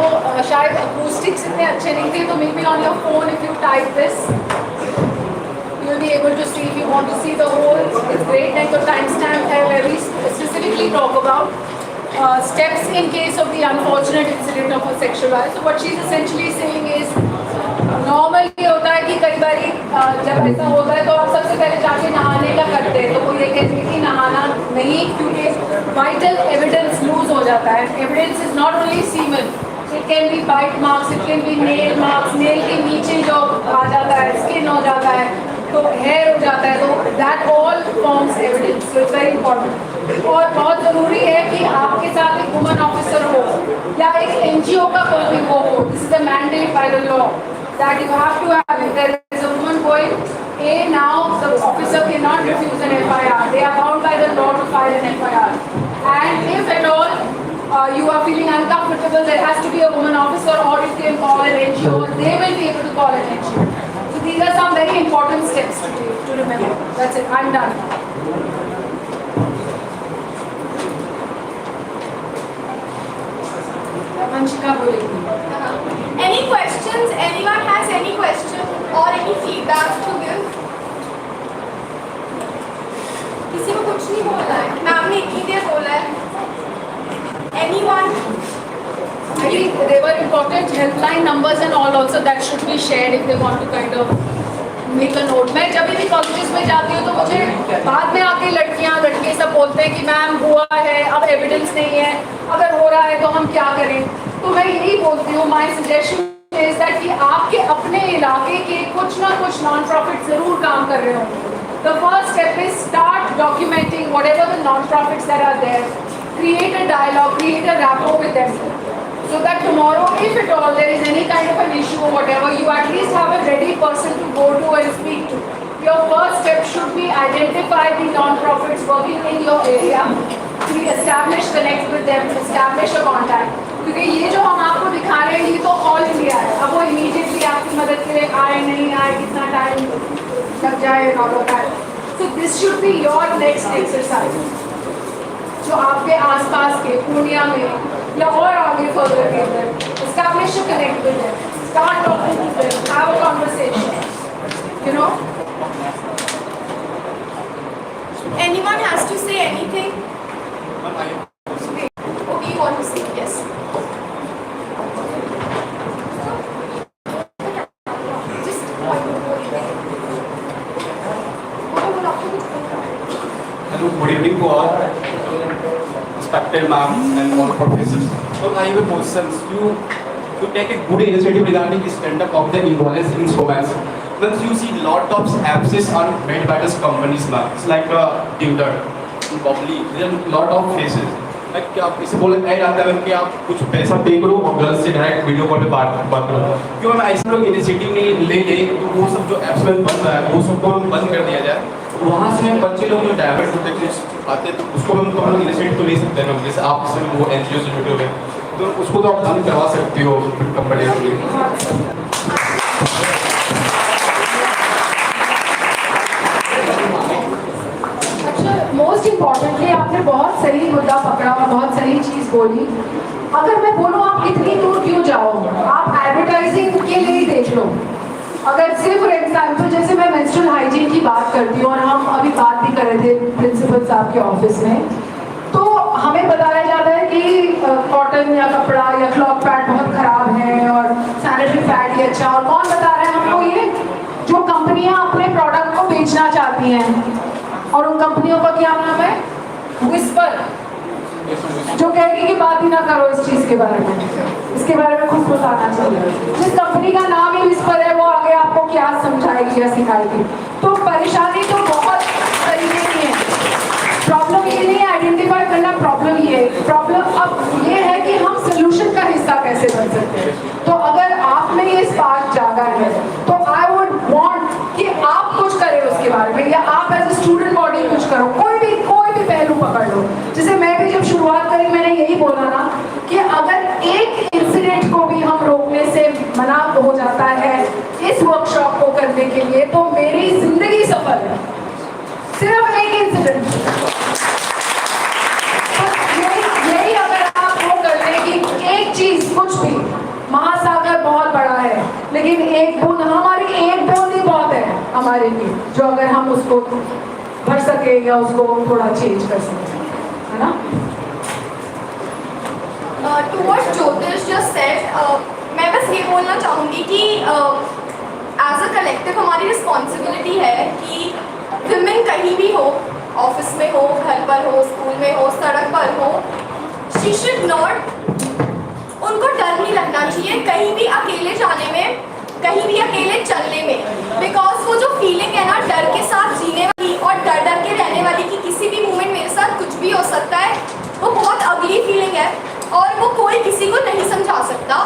शायद acoustics इतने अच्छे नहीं थे, तो maybe on your phone if you type this, you'll be able to see if you want to see the whole. It's great that the timestamp है where we specifically talk about steps in case of the unfortunate incident of a sexual violence. So what she's essentially saying is, normally होता है कि कई बार जब ऐसा होता है तो आप सबसे पहले जाके नहाने का करते हैं, तो वो ये कहते हैं कि नहाना नहीं, क्योंकि vital evidence lose हो जाता है. Evidence is not only semen, it can be bite marks, it can be nail marks, nail के नीचे जो आ जाता है, skin हो जाता है, तो hair हो जाता है, तो that all forms evidence. So it's very important. और बहुत ज़रूरी है कि आपके साथ एक वुमन ऑफिसर हो या एक NGO का कोई हो. This is a mandate by the law that you have to have. If there is a woman going, now the officer cannot refuse an FIR. They are bound by the law to file an FIR. And if at all you are feeling uncomfortable, there has to be a woman officer, or you can call an NGO. They will be able to call an NGO. So these are some very important steps to remember. That's it. I'm done. Vanshika बोलेगी. Any questions? Anyone has any question or any feedback to give? किसी को कुछ नहीं बोलना है. मैम ने इतनी देर बोला है. Anyone? I think there were important helpline numbers and all also that should be shared if they want to kind of make a note. मैं जब भी कॉलेजेस में जाती हूँ तो मुझे बाद में आके लड़के सब बोलते हैं कि मैम हुआ है, अब एविडेंस नहीं है, अगर हो रहा है तो हम क्या करें. तो मैं यही बोलती हूँ, माय सजेशन इज दैट कि आपके अपने इलाके के कुछ ना कुछ नॉन प्रॉफिट जरूर काम कर रहे होंगे. The first step is start documenting whatever the non profits that are there. Create a dialogue, create a rapport with them, so that tomorrow, if at all there is any kind of an issue or whatever, you at least have a ready person to go to and speak to. Your first step should be identify the non-profits working in your area, establish, connect with them, establish a contact. क्योंकि ये जो हम आपको दिखा रहे हैं ये तो ऑल इंडिया है. अब वो इमीडिएटली आपकी मदद के लिए आए नहीं आए, कितना टाइम लग जाए, all of that. So this should be your next exercise. जो आपके आसपास के पूर्णिया में या और आगे फर्दर के अंदर establish a connect with them, start talking to them, have a conversation, you know. Anyone has to say anything? Okay, you want to say yes? Just Hello, good evening to all. Respected ma'am and all professors. So I have a question. You take a good initiative regarding the stand-up of the violence in romance. Once you see lot of apps are made by these companies, ma'am. It's like Tinder, Bubbly. There are lot of faces. Like क्या आप इसे बोले ऐड आता है कि आप कुछ पैसा पे करो और गर्ल्स से डायरेक्ट वीडियो कॉल पे बात करो. क्यों हम ऐसे लोग इनिशिएटिव नहीं ले तो वो सब जो एप्स में बन रहा है वो सबको हम बंद कर दिया जाए. वहाँ से बच्चे लोग जो डायवर्ट होते आते हैं तो उसको हम तो हम लोग इनिशिएटिव तो ले सकते हैं. जैसे आप से वो NGO से जुड़े हुए तो उसको तो आप बंद करवा सकती हो कंपनी के लिए. मोस्ट इम्पॉर्टेंटली आपने बहुत सही मुद्दा पकड़ा और बहुत सही चीज़ बोली. अगर मैं बोलूँ आप इतनी दूर क्यों जाओ, आप एडवर्टाइजिंग के लिए ही देख लो. अगर सिर्फ फॉर एग्जाम्पल जैसे मैं मेंस्ट्रुअल हाइजीन की बात करती हूँ और हम अभी बात भी कर रहे थे प्रिंसिपल साहब के ऑफिस में, तो हमें बताया जाता है कि कॉटन या कपड़ा या क्लॉथ पैड बहुत ख़राब है और सैनिटरी पैड ही अच्छा. और कौन बता रहा है हमको ये? जो कंपनियाँ अपने प्रोडक्ट को बेचना चाहती हैं. और उन कंपनियों का क्या नाम है? विस्पर. जो कहेगी कि बात ही ना करो इस चीज़ के बारे में, इसके बारे में खुद बताना चाहिए. जिस कंपनी का नाम ही विस्पर है वो आगे आपको क्या समझाएगी या सिखाएगी. तो परेशानी तो बहुत तरीके की है. प्रॉब्लम ये नहीं है आइडेंटिफाई करना, प्रॉब्लम ये है. प्रॉब्लम अब ये है कि हम सोल्यूशन का हिस्सा कैसे बन सकते हैं. तो अगर आप में ये स्पार्क जागा है तो आई पकड़ लो। जैसे मैं भी जब शुरुआत करी मैंने यही बोला ना कि अगर एक इंसिडेंट को भी हम रोकने से मना हो जाता है इस वर्कशॉप को करने के लिए तो मेरी जिंदगी सफल है। सिर्फ एक इंसिडेंट, यही अगर आप वो कर लें कि एक चीज कुछ भी, महासागर बहुत बड़ा है लेकिन एक बूंद, हमारी एक बूंद ही बहुत है हमारे लिए, जो अगर हम उसको भर सके या उसको थोड़ा चेंज कर सके, है ना। To what Jyotish just said, मैं बस ये बोलना चाहूँगी कि एज अ कलेक्टिव हमारी रिस्पॉन्सिबिलिटी है कि विमेन कहीं भी हो, ऑफिस में हो, घर पर हो, स्कूल में हो, सड़क पर हो, शी शुड नॉट, उनको डर नहीं लगना चाहिए कहीं भी अकेले जाने में, कहीं भी अकेले चलने में, बिकॉज वो जो फीलिंग है ना डर के साथ जीने वाली और डर डर के रहने वाली कि किसी भी मोमेंट मेरे साथ कुछ भी हो सकता है, वो बहुत अगली फीलिंग है और वो कोई किसी को नहीं समझा सकता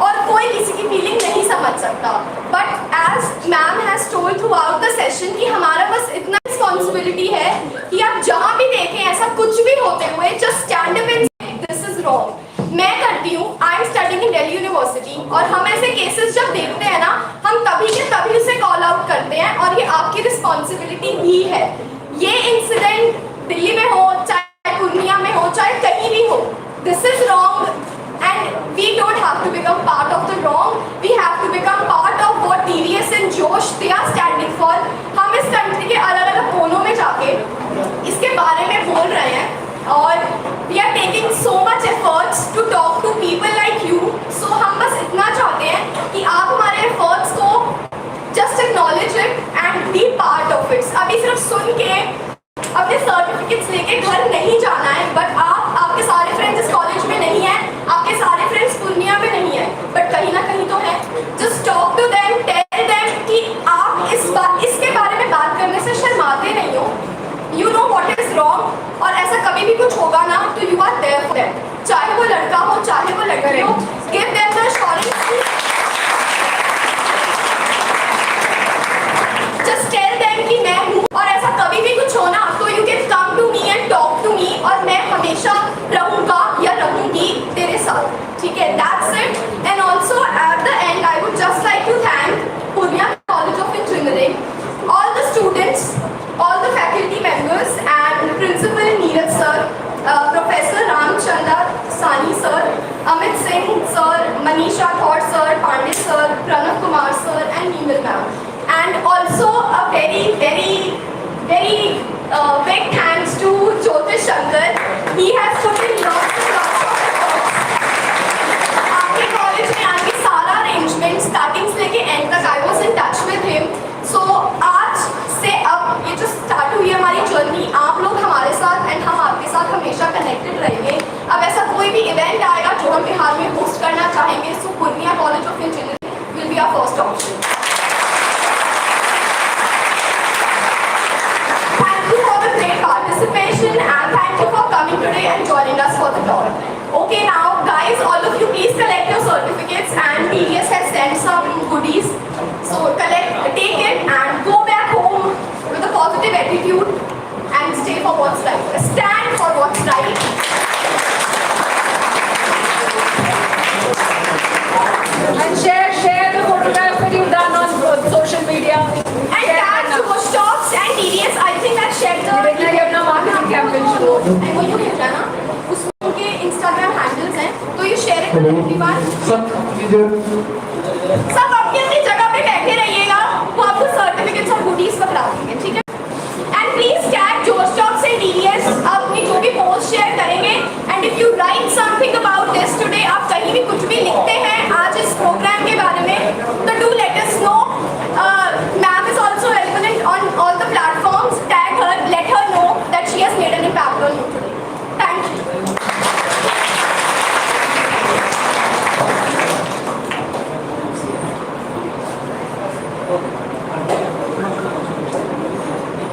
और कोई किसी की फीलिंग नहीं समझ सकता। But as ma'am has told throughout the session कि हमारा बस इतना रिस्पॉन्सिबिलिटी है कि आप जहाँ भी देखें ऐसा कुछ भी होते हुए जस्ट स्टैंड अप एंड से दिस इज रॉन्ग। मैं करती हूँ, I am studying in Delhi university, और हम ऐसे केसेस जब देखते हैं ना हम तभी के तभी उसे कॉल आउट करते हैं और ये आपकी रिस्पॉन्सिबिलिटी भी है। ये इंसिडेंट दिल्ली में हो, चाहे पूर्णिया में हो, चाहे कहीं भी हो, this is wrong and we don't have to become part of the wrong, we have to become part of what TVS and जोश दे आर स्टैंडिंग फॉर। हम इस कंट्री के अलग अलग कोनों में जाके इसके बारे में बोल रहे हैं और we are taking so much efforts to talk to people like you. So हम बस इतना चाहते हैं कि आप हमारे efforts को just acknowledge it and be part of it. अभी सिर्फ सुन के अपने सर्टिफिकेट्स लेके घर नहीं जाना है, बट आपके सारे फ्रेंड्स इस कॉलेज में नहीं है, आपके सारे फ्रेंड्स पूर्णिया में नहीं है, बट कहीं ना कहीं तो है। Just talk to them, tell them कि आप इसके बारे में बात करने से शर्माते नहीं हो, you know what is wrong, और ऐसा कभी भी कुछ होगा ना तो you are there for them, चाहे वो लड़का हो चाहे वो लड़की हो, give them the assurance, just tell them कि मैं हूँ, और ऐसा कभी भी कुछ हो ना तो you can come to me and talk to me, और मैं हमेशा रहूँगा या रहूँगी तेरे साथ, ठीक है। That's it. And also at the end I would just like to thank Purnia college of engineering, all the students, all the faculty members and Principal Neeraj sir, Professor Ramchandra Sani sir, Amit Singh sir, Manisha Thor sir, Pandey sir, Pranav Kumar sir and Neemal ma'am. And also a very big thanks to Jyotish Shankar. He has put in lots of efforts. आपके कॉलेज में आके सारा अरेंजमेंट स्टार्टिंग से लेके एंड तक I was in touch with him. So आज से अब ये जो स्टार्ट हुई है हमारी जर्नी, आप लोग हमारे साथ एंड हम आपके साथ हमेशा कनेक्टेड रहेंगे। अब ऐसा कोई भी इवेंट आएगा जो हम बिहार में होस्ट करना चाहेंगे, so Purnia college of engineering will be our first option. Thank you for the great participation and thank you for coming today and joining us for the talk. Okay, now guys, all of you please collect your certificates and TDS has sent some goodies. So take it and go back home with a positive attitude and stay for what's right. Stand for what's right. And share the photograph that you've done on social media. And tag Josh Talks and TDS. I think that shared the. देखना ये अपना marketing campaign शुरू हो। And वो भेज रहा ना, उसमें उनके Instagram handles हैं, तो you share it with everyone. सब अपनी जगह पे बैठे रहिएगा, वो आपको सर्टिफिकेट्स और गुडीज पकड़ा देंगे, ठीक है। एंड प्लीज टैग जोश टॉक्स एंड टीडीएस, आप अपनी जो भी पोस्ट शेयर करेंगे, and if you right something about this today, आप कहीं भी कुछ भी लिखते हैं आज इस प्रोग्राम के बारे में, तो do let us know. Ma'am is also available on all the platforms, tag her, let her know that she has made an impact on you today. Thank you.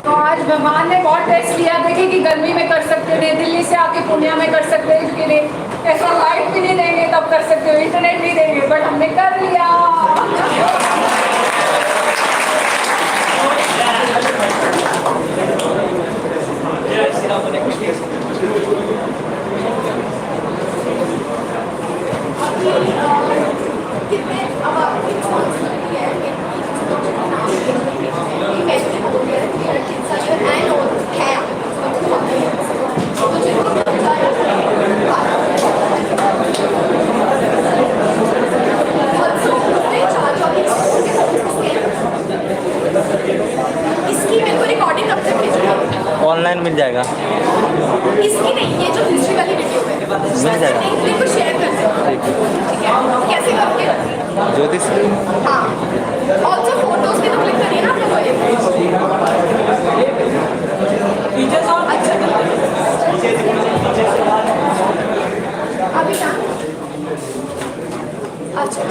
तो आज भगवान ने बहुत टेस्ट लिया, देखिए कि गर्मी में कर सकते थे, दिल्ली से आके पूर्णिया में कर सकते हैं, इसके लिए ऐसा लाइट भी नहीं देंगे तब कर सकते हो, इंटरनेट नहीं देंगे, बट हमने कर लिया। ऑनलाइन मिल जाएगा। इसकी नहीं, ये जो हिस्ट्री वाली वीडियो है मिल जाएगा। लिंक को शेयर कर दो। ठीक है, कैसे करोगे? ज्योतिष हाँ, ऑल्सो फोटोज भी तो क्लिक करिए ना आप लोग। अच्छा, अभी क्या? अच्छा,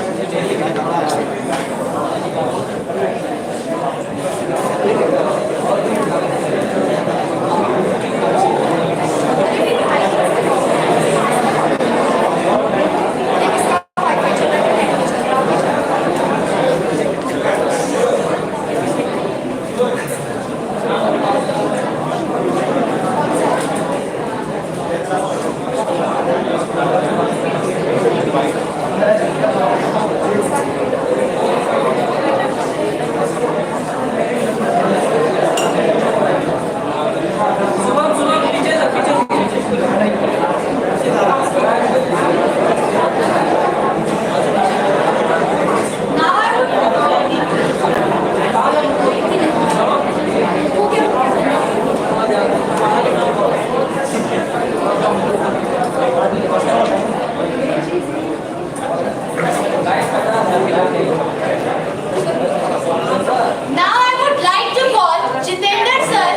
now I would like to call Jitendra sir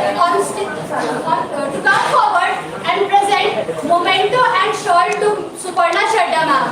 to come forward and present memento and shawl to Suparna Chadda ma'am.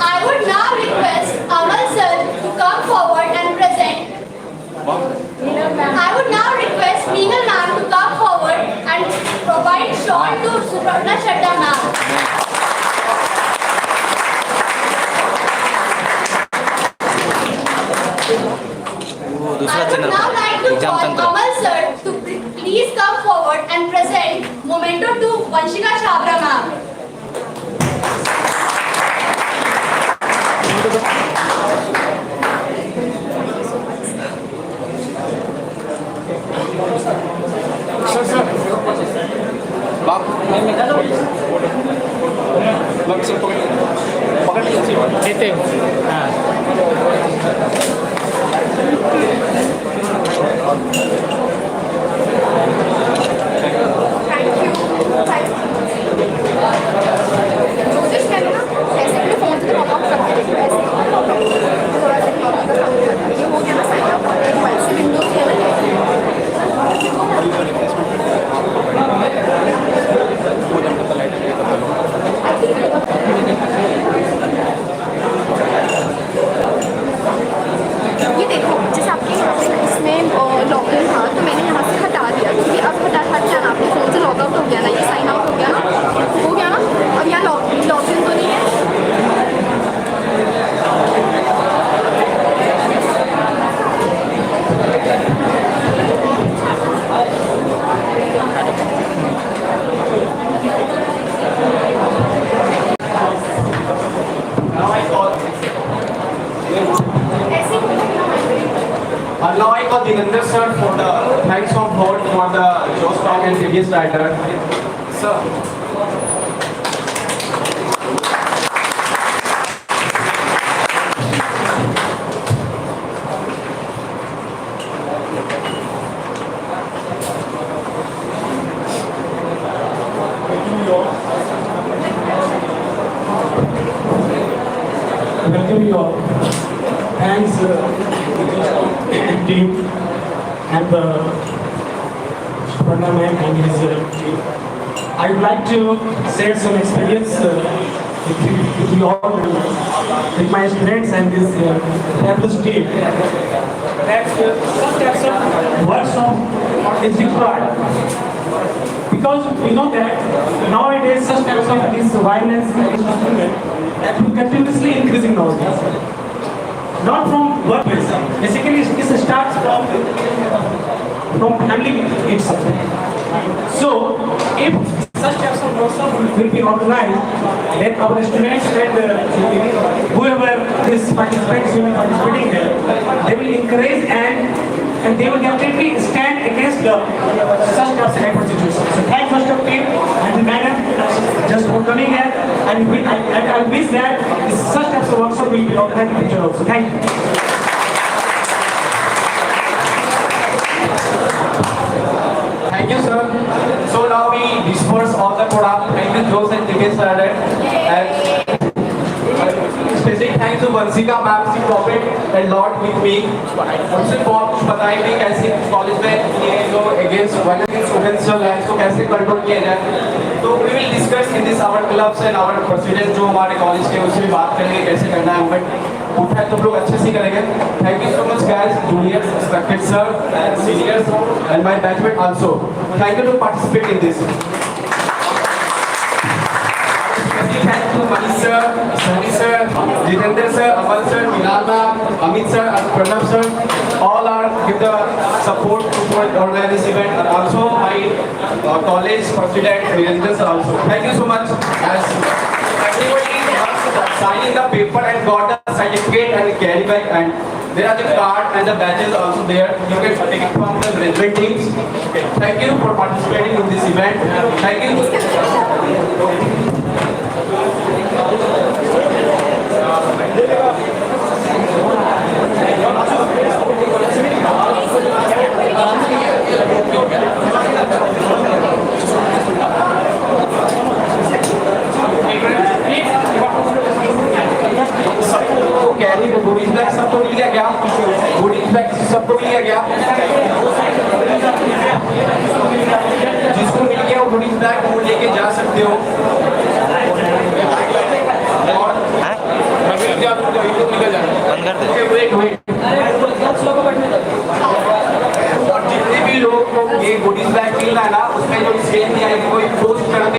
I would now request Amal sir to come forward and present. I would now request Meenal ma'am to come forward and provide shawl to Suparna Chadda ma'am. वो I दूसरा would channel now like to exam call तंत्र। Amal sir to please come forward and present memento to Vanshika Chhabra ma'am. कोशिश करना ऐसे अपने फोन से पॉपअप करके देखो, ऐसे थोड़ा सा ये हो गया ना साइन अप, वैसे विंडोज है ना। ये देखो, जैसे आपके यहाँ पे इसमें लॉगिन था तो मैंने यहाँ से हटा दिया, क्योंकि अब हट जाना, आपके फ़ोन से लॉग आउट हो गया ना, ये साइन आउट हो गया ना, अब यहाँ लॉगिन तो नहीं है। Now I call Dinendra sir for the thanks of God for the Joe Stock and previous writer. Sir. Welcome you all. Thanks team and the Suparna ma'am and his team. I would like to share some experience with you all, with my students and this fabulous team. That some types of workshop is required. Because we know that nowadays such types of this violence that will continuously increasing nowadays. Not from workplace. Basically, this starts from family itself. So, if such types of workshop will be organized, then our students and whoever is participants will be participating there, they will encourage and they will definitely stand against the such types of backward situations. So thank first of team and the madam just for coming here, and I wish that such types of workshop will be organized in the future also. Thank you. Thank you, sir. So now we disperse all the product. Thank you, Jose and Dinesh sir. And specific thanks to Vansika ma'am, she cooperated a lot with me. उनसे बहुत कुछ बताएंगे कैसे कॉलेज में ये जो against violence students चल रहा है इसको कैसे कंट्रोल किया जाए. तो we will discuss in this our clubs and our presidents जो हमारे कॉलेज के उससे भी बात करेंगे कैसे करना है हमें. उठा है तुम लोग अच्छे से करेंगे. Thank you so much guys, juniors, respected sir, and seniors, and my batchmate also. Thank you to participate in this. Thank you Manish sir, Sunny sir, Jitendra sir, Amal sir, Minal ma'am, Amit sir, and Pranav sir. All are give the support to organize this event, and also my college president Virendra sir also. Thank you so much. As everybody signing the paper and got the certificate and carry back, and there are the card and the badges also there. You can take it from the graduate teams. Thank you for participating in this event. Thank you. Carry goodies bag सबको मिल गया क्या? गोडीज बैग सबको मिल गया क्या? जिसको मिल गया वो गोडीज बैग वो लेके जा सकते हो. और और जितने भी लोग को ये गोडीज बैग मिल रहा है ना उसमें जो स्केल दिया है